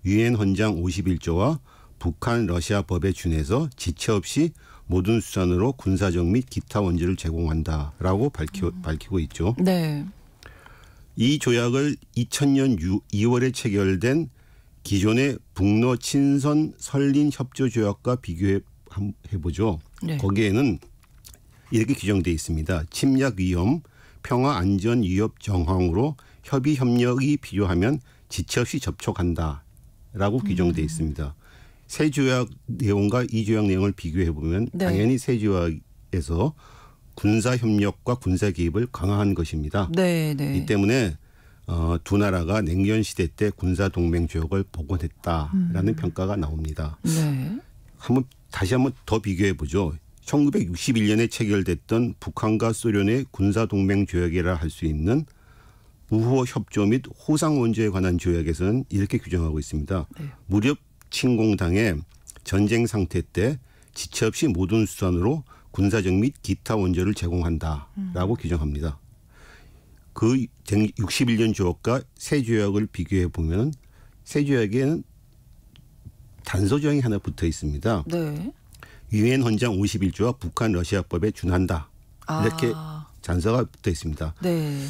유엔 헌장 51조와 북한 러시아 법에 준해서 지체 없이 모든 수단으로 군사적 및 기타 원조를 제공한다라고 밝히고 있죠. 네. 이 조약을 2000년 2월에 체결된 기존의 북러 친선 설린 협조 조약과 비교해 보죠. 네. 거기에는 이렇게 규정되어 있습니다. 침략 위험, 평화 안전 위협 정황으로 협의 협력이 필요하면 지체 없이 접촉한다라고 규정되어 있습니다. 새 조약 내용과 이 조약 내용을 비교해 보면 네. 당연히 새 조약에서 군사 협력과 군사 개입을 강화한 것입니다. 네, 네. 이 때문에 두 나라가 냉전 시대 때 군사 동맹 조약을 복원했다라는 평가가 나옵니다. 네. 다시 한번 더 비교해 보죠. 1961년에 체결됐던 북한과 소련의 군사 동맹 조약이라 할 수 있는 우호 협조 및 호상 원조에 관한 조약에서는 이렇게 규정하고 있습니다. 네. 무력 침공당해 전쟁 상태 때 지체 없이 모든 수단으로 군사적 및 기타 원조를 제공한다라고 규정합니다. 그 61년 조약과 새 조약을 비교해 보면 새 조약에는 단서 조항이 하나 붙어 있습니다. 네. 유엔 헌장 51조와 북한 러시아법에 준한다. 이렇게 단서가 붙어 있습니다. 네.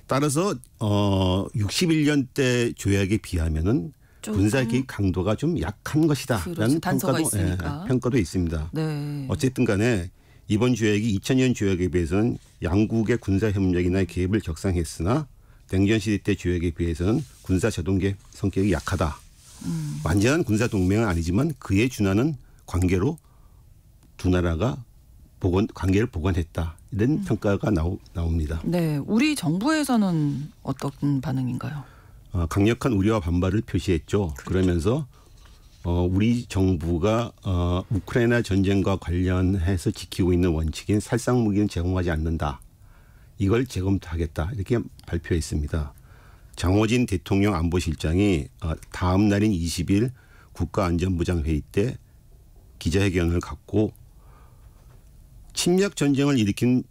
따라서 61년 때 조약에 비하면은 군사 개입 강도가 좀 약한 것이다라는 평가도 있습니다. 네. 어쨌든 간에 이번 조약이 2000년 조약에 비해서는 양국의 군사 협력이나 개입을 격상했으나 냉전 시대 때 조약에 비해서는 군사 제동계 성격이 약하다. 완전한 군사 동맹은 아니지만 그에 준하는 관계로 두 나라가 관계를 복원했다. 이런 평가가 나옵니다. 네, 우리 정부에서는 어떤 반응인가요? 강력한 우려와 반발을 표시했죠. 그렇죠. 그러면서 우리 정부가 우크라이나 전쟁과 관련해서 지키고 있는 원칙인 살상 무기는 제공하지 않는다. 이걸 재검토하겠다. 이렇게 발표했습니다. 장호진 대통령 안보실장이 다음 날인 20일 국가안전보장회의 때 기자회견을 갖고 침략 전쟁을 일으킨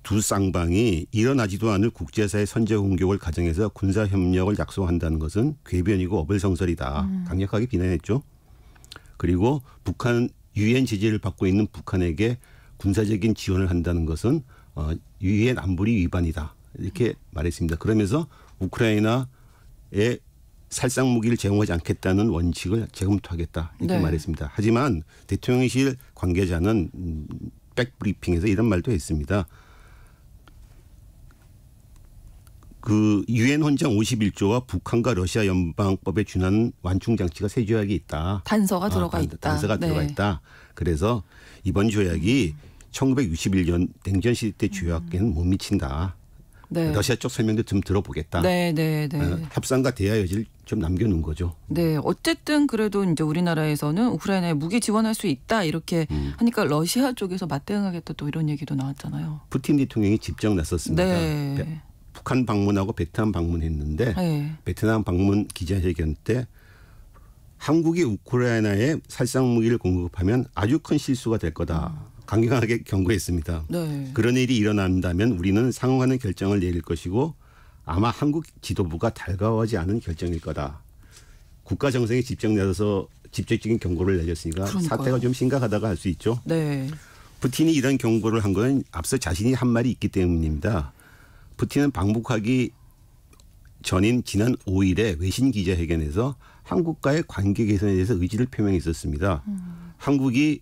두 쌍방이 일어나지도 않을 국제사회 선제 공격을 가정해서 군사협력을 약속한다는 것은 궤변이고 어불성설이다. 강력하게 비난했죠. 그리고 북한 유엔 제재를 받고 있는 북한에게 군사적인 지원을 한다는 것은 유엔 안보리 위반이다. 이렇게 말했습니다. 그러면서 우크라이나의 살상 무기를 제공하지 않겠다는 원칙을 재검토하겠다 이렇게 네. 말했습니다. 하지만 대통령실 관계자는 백브리핑에서 이런 말도 했습니다. 그 유엔 헌장 51조와 북한과 러시아 연방법에 준하는 완충 장치가 세 조약이 있다. 단서가 들어가 있다. 단서가 네. 들어가 있다. 그래서 이번 조약이 1961년 냉전 시대 때 조약에는 못 미친다. 네. 러시아 쪽 설명도 좀 들어보겠다. 네, 네, 네. 협상과 대화 여지를 좀 남겨놓은 거죠. 네, 어쨌든 그래도 이제 우리나라에서는 우크라이나에 무기 지원할 수 있다 이렇게 하니까 러시아 쪽에서 맞대응하겠다 또 이런 얘기도 나왔잖아요. 푸틴 대통령이 직접 나섰습니다. 네. 북한 방문하고 베트남 방문했는데 네. 베트남 방문 기자회견 때 한국이 우크라이나에 살상 무기를 공급하면 아주 큰 실수가 될 거다. 강경하게 경고했습니다. 네. 그런 일이 일어난다면 우리는 상응하는 결정을 내릴 것이고 아마 한국 지도부가 달가워하지 않은 결정일 거다. 국가 정상에 직접적인 경고를 내렸으니까 그러니까요. 사태가 좀 심각하다고 할 수 있죠. 네. 푸틴이 이런 경고를 한 건 앞서 자신이 한 말이 있기 때문입니다. 푸틴은 방북하기 전인 지난 5일에 외신 기자회견에서 한국과의 관계 개선에 대해서 의지를 표명했었습니다. 한국이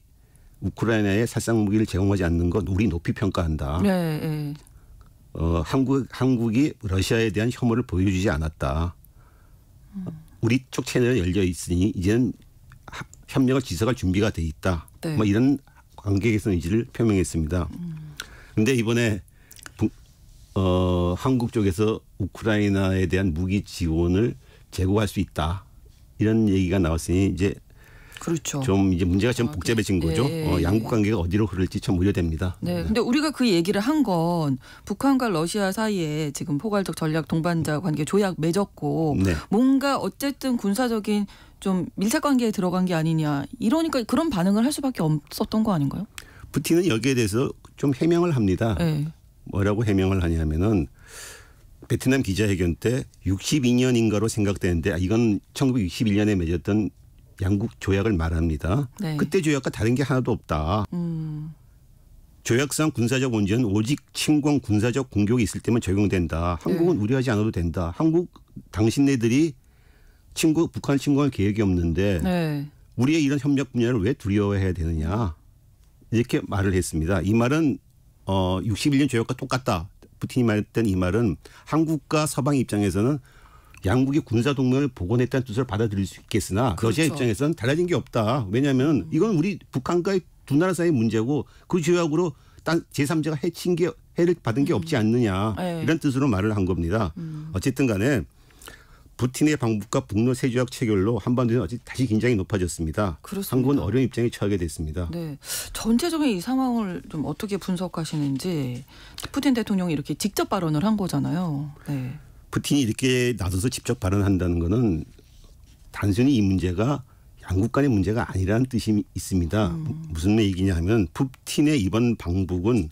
우크라이나에 살상 무기를 제공하지 않는 건 우리 높이 평가한다. 네. 네. 한국이 러시아에 대한 혐오를 보여주지 않았다. 우리 쪽 채널이 열려 있으니 이제는 협력을 지속할 준비가 돼 있다. 네. 뭐 이런 관계 개선 의지를 표명했습니다. 그런데 이번에 한국 쪽에서 우크라이나에 대한 무기 지원을 제공할 수 있다. 이런 얘기가 나왔으니 이제 그렇죠. 좀 이제 문제가 좀 복잡해진 거죠. 예. 양국 관계가 어디로 흐를지 참 우려됩니다. 네. 근데 우리가 그 얘기를 한 건 북한과 러시아 사이에 지금 포괄적 전략 동반자 관계 조약 맺었고 네. 뭔가 어쨌든 군사적인 좀 밀착 관계에 들어간 게 아니냐. 이러니까 그런 반응을 할 수밖에 없었던 거 아닌가요? 푸틴은 여기에 대해서 좀 해명을 합니다. 네. 뭐라고 해명을 하냐면은 베트남 기자회견 때 62년인가로 생각되는데 이건 1961년에 맺었던 양국 조약을 말합니다. 네. 그때 조약과 다른 게 하나도 없다. 조약상 군사적 원죄는 오직 침공 군사적 공격이 있을 때만 적용된다. 한국은 네. 우려하지 않아도 된다. 한국 당신네들이 북한을 침공할 계획이 없는데 네. 우리의 이런 협력 분야를 왜 두려워해야 되느냐. 이렇게 말을 했습니다. 이 말은 61년 조약과 똑같다. 푸틴이 말했던 이 말은 한국과 서방 입장에서는 양국이 군사 동맹을 복원했다는 뜻을 받아들일 수 있겠으나 그렇죠. 러시아 입장에서는 달라진 게 없다. 왜냐하면 이건 우리 북한과의 두 나라 사이의 문제고 그 조약으로 딴 제3자가 해를 받은 게 없지 않느냐. 네. 이런 뜻으로 말을 한 겁니다. 어쨌든 간에 푸틴의 방북과 북러 세조약 체결로 한반도는 어제 다시 긴장이 높아졌습니다. 그렇습니다. 한국은 어려운 입장에 처하게 됐습니다. 네. 전체적인 이 상황을 좀 어떻게 분석하시는지 푸틴 대통령이 이렇게 직접 발언을 한 거잖아요. 네. 푸틴이 이렇게 나서서 직접 발언한다는 것은 단순히 이 문제가 양국 간의 문제가 아니라는 뜻이 있습니다. 무슨 얘기냐 하면 푸틴의 이번 방북은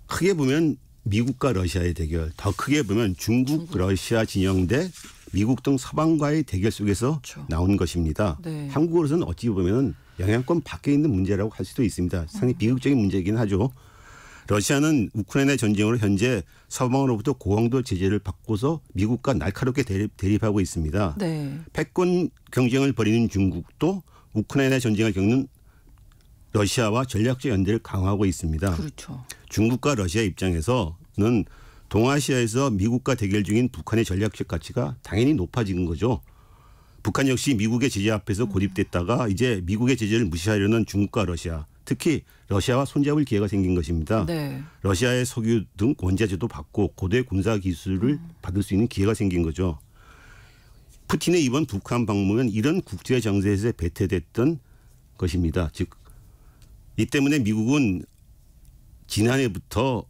크게 보면 미국과 러시아의 대결, 더 크게 보면 중국, 러시아 진영 대 미국 등 서방과의 대결 속에서 그렇죠. 나온 것입니다. 네. 한국으로서는 어찌 보면 영향권 밖에 있는 문제라고 할 수도 있습니다. 상당히 비극적인 문제이긴 하죠. 러시아는 우크라이나 전쟁으로 현재 서방으로부터 고강도 제재를 받고서 미국과 날카롭게 대립하고 있습니다. 네. 패권 경쟁을 벌이는 중국도 우크라이나 전쟁을 겪는 러시아와 전략적 연대를 강화하고 있습니다. 그렇죠. 중국과 러시아 입장에서는 동아시아에서 미국과 대결 중인 북한의 전략적 가치가 당연히 높아진 거죠. 북한 역시 미국의 제재 앞에서 고립됐다가 이제 미국의 제재를 무시하려는 중국과 러시아, 특히 러시아와 손잡을 기회가 생긴 것입니다. 네. 러시아의 석유 등 원자재도 받고 고도의 군사 기술을 받을 수 있는 기회가 생긴 거죠. 푸틴의 이번 북한 방문은 이런 국제 정세에서 배태됐던 것입니다. 즉, 이 때문에 미국은 지난해부터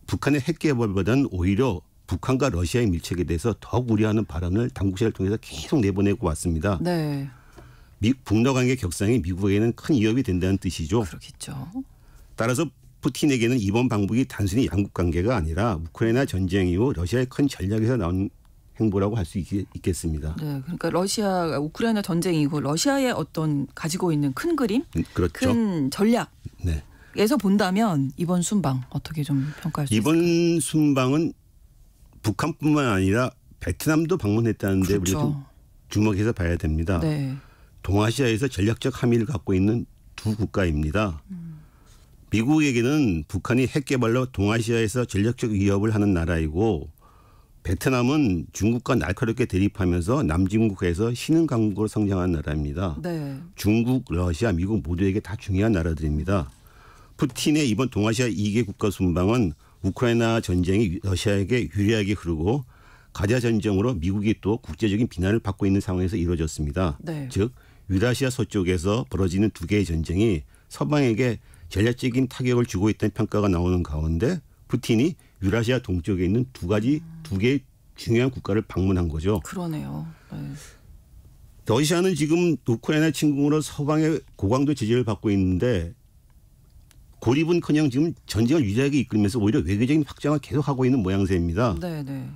북한의 핵 개발보다는 오히려 북한과 러시아의 밀착에 대해서 더욱 우려하는 발언을 당국자를 통해서 계속 내보내고 왔습니다. 네. 북러 관계 격상이 미국에게는 큰 위협이 된다는 뜻이죠. 그렇겠죠. 따라서 푸틴에게는 이번 방북이 단순히 양국 관계가 아니라 우크라이나 전쟁 이후 러시아의 큰 전략에서 나온 행보라고 할 수 있겠습니다. 네. 그러니까 러시아 우크라이나 전쟁이고 러시아의 어떤 가지고 있는 큰 그림, 그렇죠. 큰 전략. 네. 에서 본다면 이번 순방 어떻게 좀 평가할 수 있을까요? 이번 순방은 북한뿐만 아니라 베트남도 방문했다는데 그렇죠. 우리가 좀 주목해서 봐야 됩니다. 네. 동아시아에서 전략적 함의를 갖고 있는 두 국가입니다. 미국에게는 북한이 핵 개발로 동아시아에서 전략적 위협을 하는 나라이고 베트남은 중국과 날카롭게 대립하면서 남중국해에서 신흥 강국으로 성장한 나라입니다. 네. 중국, 러시아, 미국 모두에게 다 중요한 나라들입니다. 푸틴의 이번 동아시아 2개 국가 순방은 우크라이나 전쟁이 러시아에게 유리하게 흐르고 가자 전쟁으로 미국이 또 국제적인 비난을 받고 있는 상황에서 이루어졌습니다. 네. 즉 유라시아 서쪽에서 벌어지는 두 개의 전쟁이 서방에게 전략적인 타격을 주고 있다는 평가가 나오는 가운데 푸틴이 유라시아 동쪽에 있는 두 개의 중요한 국가를 방문한 거죠. 그러네요. 네. 러시아는 지금 우크라이나 침공으로 서방의 고강도 제재를 받고 있는데 고립은커녕 지금 전쟁을 유리하게 이끌면서 오히려 외교적인 확장을 계속하고 있는 모양새입니다. 네, 네.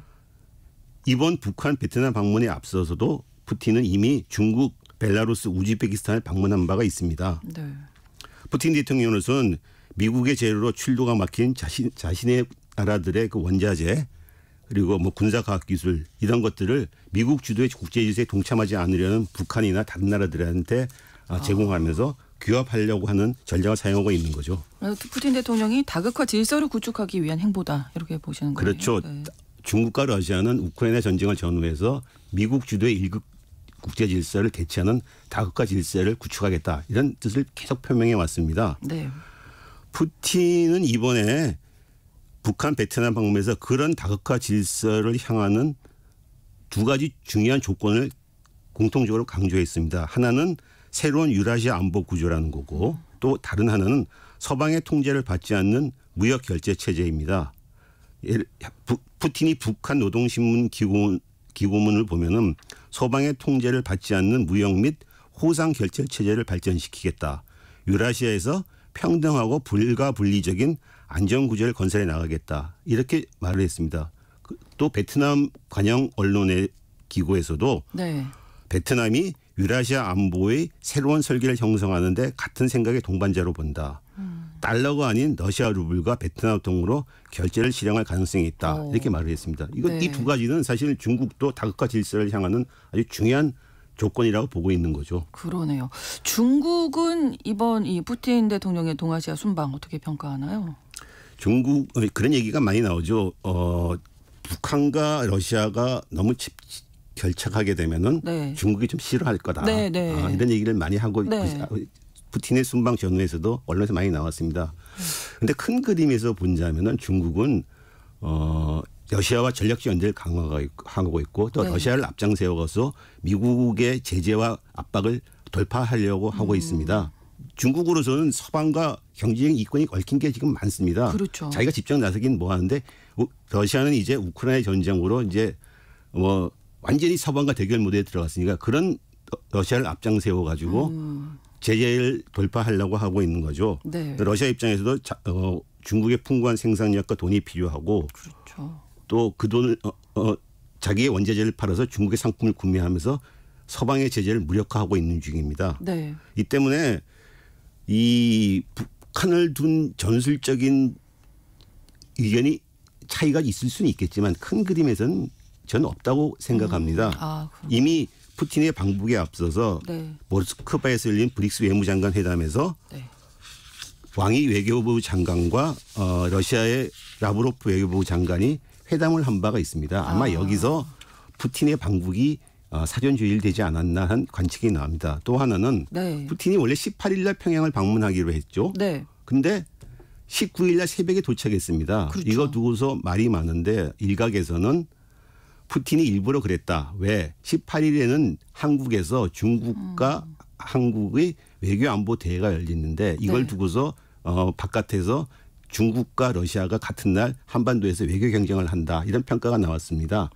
이번 북한, 베트남 방문에 앞서서도 푸틴은 이미 중국, 벨라루스, 우즈베키스탄을 방문한 바가 있습니다. 네. 푸틴 대통령으로서는 미국의 재료로 출도가 막힌 자신의 나라들의 그 원자재 그리고 뭐 군사과학기술 이런 것들을 미국 주도의 국제질서에 동참하지 않으려는 북한이나 다른 나라들한테 제공하면서 규합하려고 하는 전략을 사용하고 있는 거죠. 푸틴 대통령이 다극화 질서를 구축하기 위한 행보다 이렇게 보시는 거예요. 그렇죠. 네. 중국과 러시아는 우크라이나 전쟁을 전후해서 미국 주도의 일극 국제 질서를 대체하는 다극화 질서를 구축하겠다 이런 뜻을 계속 표명해 왔습니다. 네. 푸틴은 이번에 북한, 베트남 방문에서 그런 다극화 질서를 향하는 두 가지 중요한 조건을 공통적으로 강조했습니다. 하나는 새로운 유라시아 안보 구조라는 거고 또 다른 하나는 서방의 통제를 받지 않는 무역 결제 체제입니다. 푸틴이 북한 노동신문 기고문을 보면은 서방의 통제를 받지 않는 무역 및 호상 결제 체제를 발전시키겠다. 유라시아에서 평등하고 불가분리적인 안전구조를 건설해 나가겠다. 이렇게 말을 했습니다. 또 베트남 관영 언론의 기고에서도 네. 베트남이 유라시아 안보의 새로운 설계를 형성하는데 같은 생각의 동반자로 본다. 달러가 아닌 러시아 루블과 베트남 동으로 결제를 실행할 가능성이 있다. 이렇게 말을 했습니다. 네. 이 두 가지는 사실 중국도 다극화 질서를 향하는 아주 중요한 조건이라고 보고 있는 거죠. 그러네요. 중국은 이번 이 푸틴 대통령의 동아시아 순방 어떻게 평가하나요? 중국 그런 얘기가 많이 나오죠. 북한과 러시아가 너무 결착하게 되면은 네. 중국이 좀 싫어할 거다. 네, 네. 이런 얘기를 많이 하고 네. 푸틴의 순방 전후에서도 언론에서 많이 나왔습니다. 그런데 큰 그림에서 본다면은 중국은 러시아와 전략적 연대를 강화하고 있고 또 네. 러시아를 앞장 세워서 미국의 제재와 압박을 돌파하려고 하고 있습니다. 중국으로서는 서방과 경제적 이권이 얽힌 게 지금 많습니다. 그렇죠. 자기가 직접 나서긴 뭐 하는데 러시아는 이제 우크라이나 전쟁으로 이제 뭐 완전히 서방과 대결 무대에 들어갔으니까 그런 러시아를 앞장 세워 가지고 제재를 돌파하려고 하고 있는 거죠. 네. 러시아 입장에서도 중국의 풍부한 생산력과 돈이 필요하고 그렇죠. 또 그 돈을 자기의 원자재를 팔아서 중국의 상품을 구매하면서 서방의 제재를 무력화하고 있는 중입니다. 네. 이 때문에 이 북한을 둔 전술적인 의견이 차이가 있을 수는 있겠지만 큰 그림에서는 저는 없다고 생각합니다. 이미 푸틴의 방북에 앞서서 네. 모스크바에서 열린 브릭스 외무장관 회담에서 네. 왕이 외교부 장관과 러시아의 라브로프 외교부 장관이 회담을 한 바가 있습니다. 아마 여기서 푸틴의 방북이 사전조율되지 않았나 한 관측이 나옵니다. 또 하나는 네. 푸틴이 원래 18일 날 평양을 방문하기로 했죠. 네. 근데 19일 날 새벽에 도착했습니다. 그렇죠. 이거 두고서 말이 많은데 일각에서는 푸틴이 일부러 그랬다. 왜? 18일에는 한국에서 중국과 한국의 외교안보 대회가 열리는데 이걸 네. 두고서 바깥에서 중국과 러시아가 같은 날 한반도에서 외교 경쟁을 한다. 이런 평가가 나왔습니다.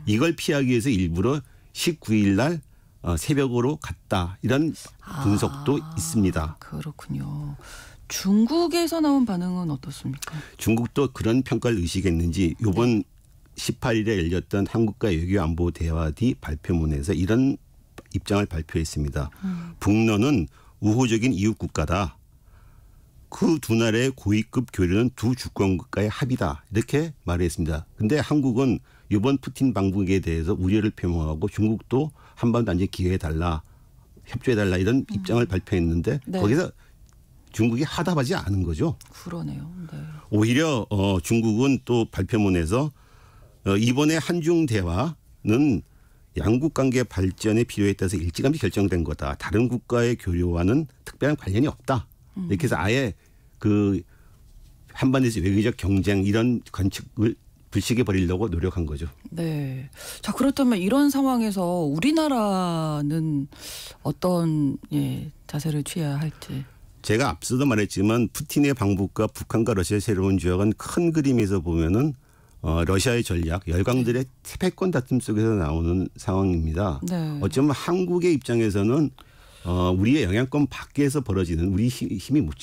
이걸 피하기 위해서 일부러 19일 날 새벽으로 갔다. 이런 분석도 있습니다. 그렇군요. 중국에서 나온 반응은 어떻습니까? 중국도 그런 평가를 의식했는지 이번 18일에 열렸던 한국과 외교안보 대화 뒤 발표문에서 이런 입장을 발표했습니다. 북러는 우호적인 이웃 국가다. 그 두 나라의 고위급 교류는 두 주권 국가의 합의다. 이렇게 말했습니다. 그런데 한국은 이번 푸틴 방북에 대해서 우려를 표명하고 중국도 한반도 안정 기회해달라, 협조해달라 이런 입장을 발표했는데 네. 거기서 중국이 하답하지 않은 거죠. 그러네요. 네. 오히려 중국은 또 발표문에서 이번에 한중 대화는 양국 관계 발전의 필요에 따라서 일찌감치 결정된 거다. 다른 국가의 교류와는 특별한 관련이 없다. 이렇게 해서 아예 그 한반도에서 외교적 경쟁 이런 관측을 불식해 버리려고 노력한 거죠. 네. 자, 그렇다면 이런 상황에서 우리나라는 어떤 자세를 취해야 할지. 제가 앞서도 말했지만 푸틴의 방북과 북한과 러시아의 새로운 조약은 큰 그림에서 보면은 러시아의 전략, 열강들의 패권 다툼 속에서 나오는 상황입니다. 네. 어쩌면 한국의 입장에서는 우리의 영향권 밖에서 벌어지는 우리 힘이 못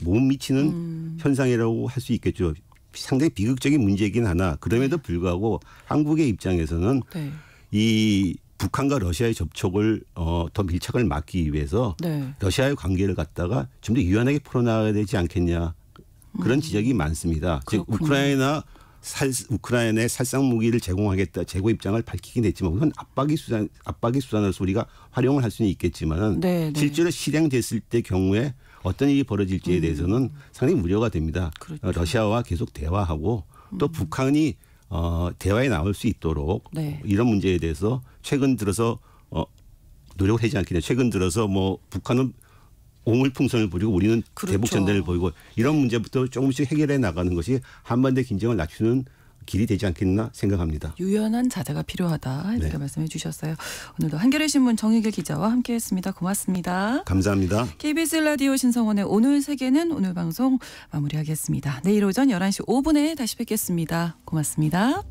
미치는 현상이라고 할 수 있겠죠. 상당히 비극적인 문제이긴 하나 그럼에도 불구하고 한국의 입장에서는 네. 이 북한과 러시아의 접촉을 더 밀착을 막기 위해서 네. 러시아의 관계를 갖다가 좀 더 유연하게 풀어나가야 되지 않겠냐 그런 지적이 많습니다. 즉 우크라이나에 살상 무기를 제공하겠다 제고 입장을 밝히긴 했지만 우선 압박의 수단으로서 우리가 활용을 할 수는 있겠지만 네, 네. 실제로 실행됐을 때 경우에 어떤 일이 벌어질지에 대해서는 상당히 우려가 됩니다. 그렇죠. 러시아와 계속 대화하고 또 북한이 대화에 나올 수 있도록 네. 이런 문제에 대해서 최근 들어서 노력을 하지 않겠냐. 최근 들어서 뭐 북한은 오물풍선을 부리고 우리는 그렇죠. 대북전단을 보이고 이런 문제부터 조금씩 해결해 나가는 것이 한반도 긴장을 낮추는 길이 되지 않겠나 생각합니다. 유연한 자세가 필요하다 이렇게 네. 말씀해 주셨어요. 오늘도 한겨레신문 정익일 기자와 함께했습니다. 고맙습니다. 감사합니다. KBS 라디오 신성원의 오늘 세계는 오늘 방송 마무리하겠습니다. 내일 오전 11시 5분에 다시 뵙겠습니다. 고맙습니다.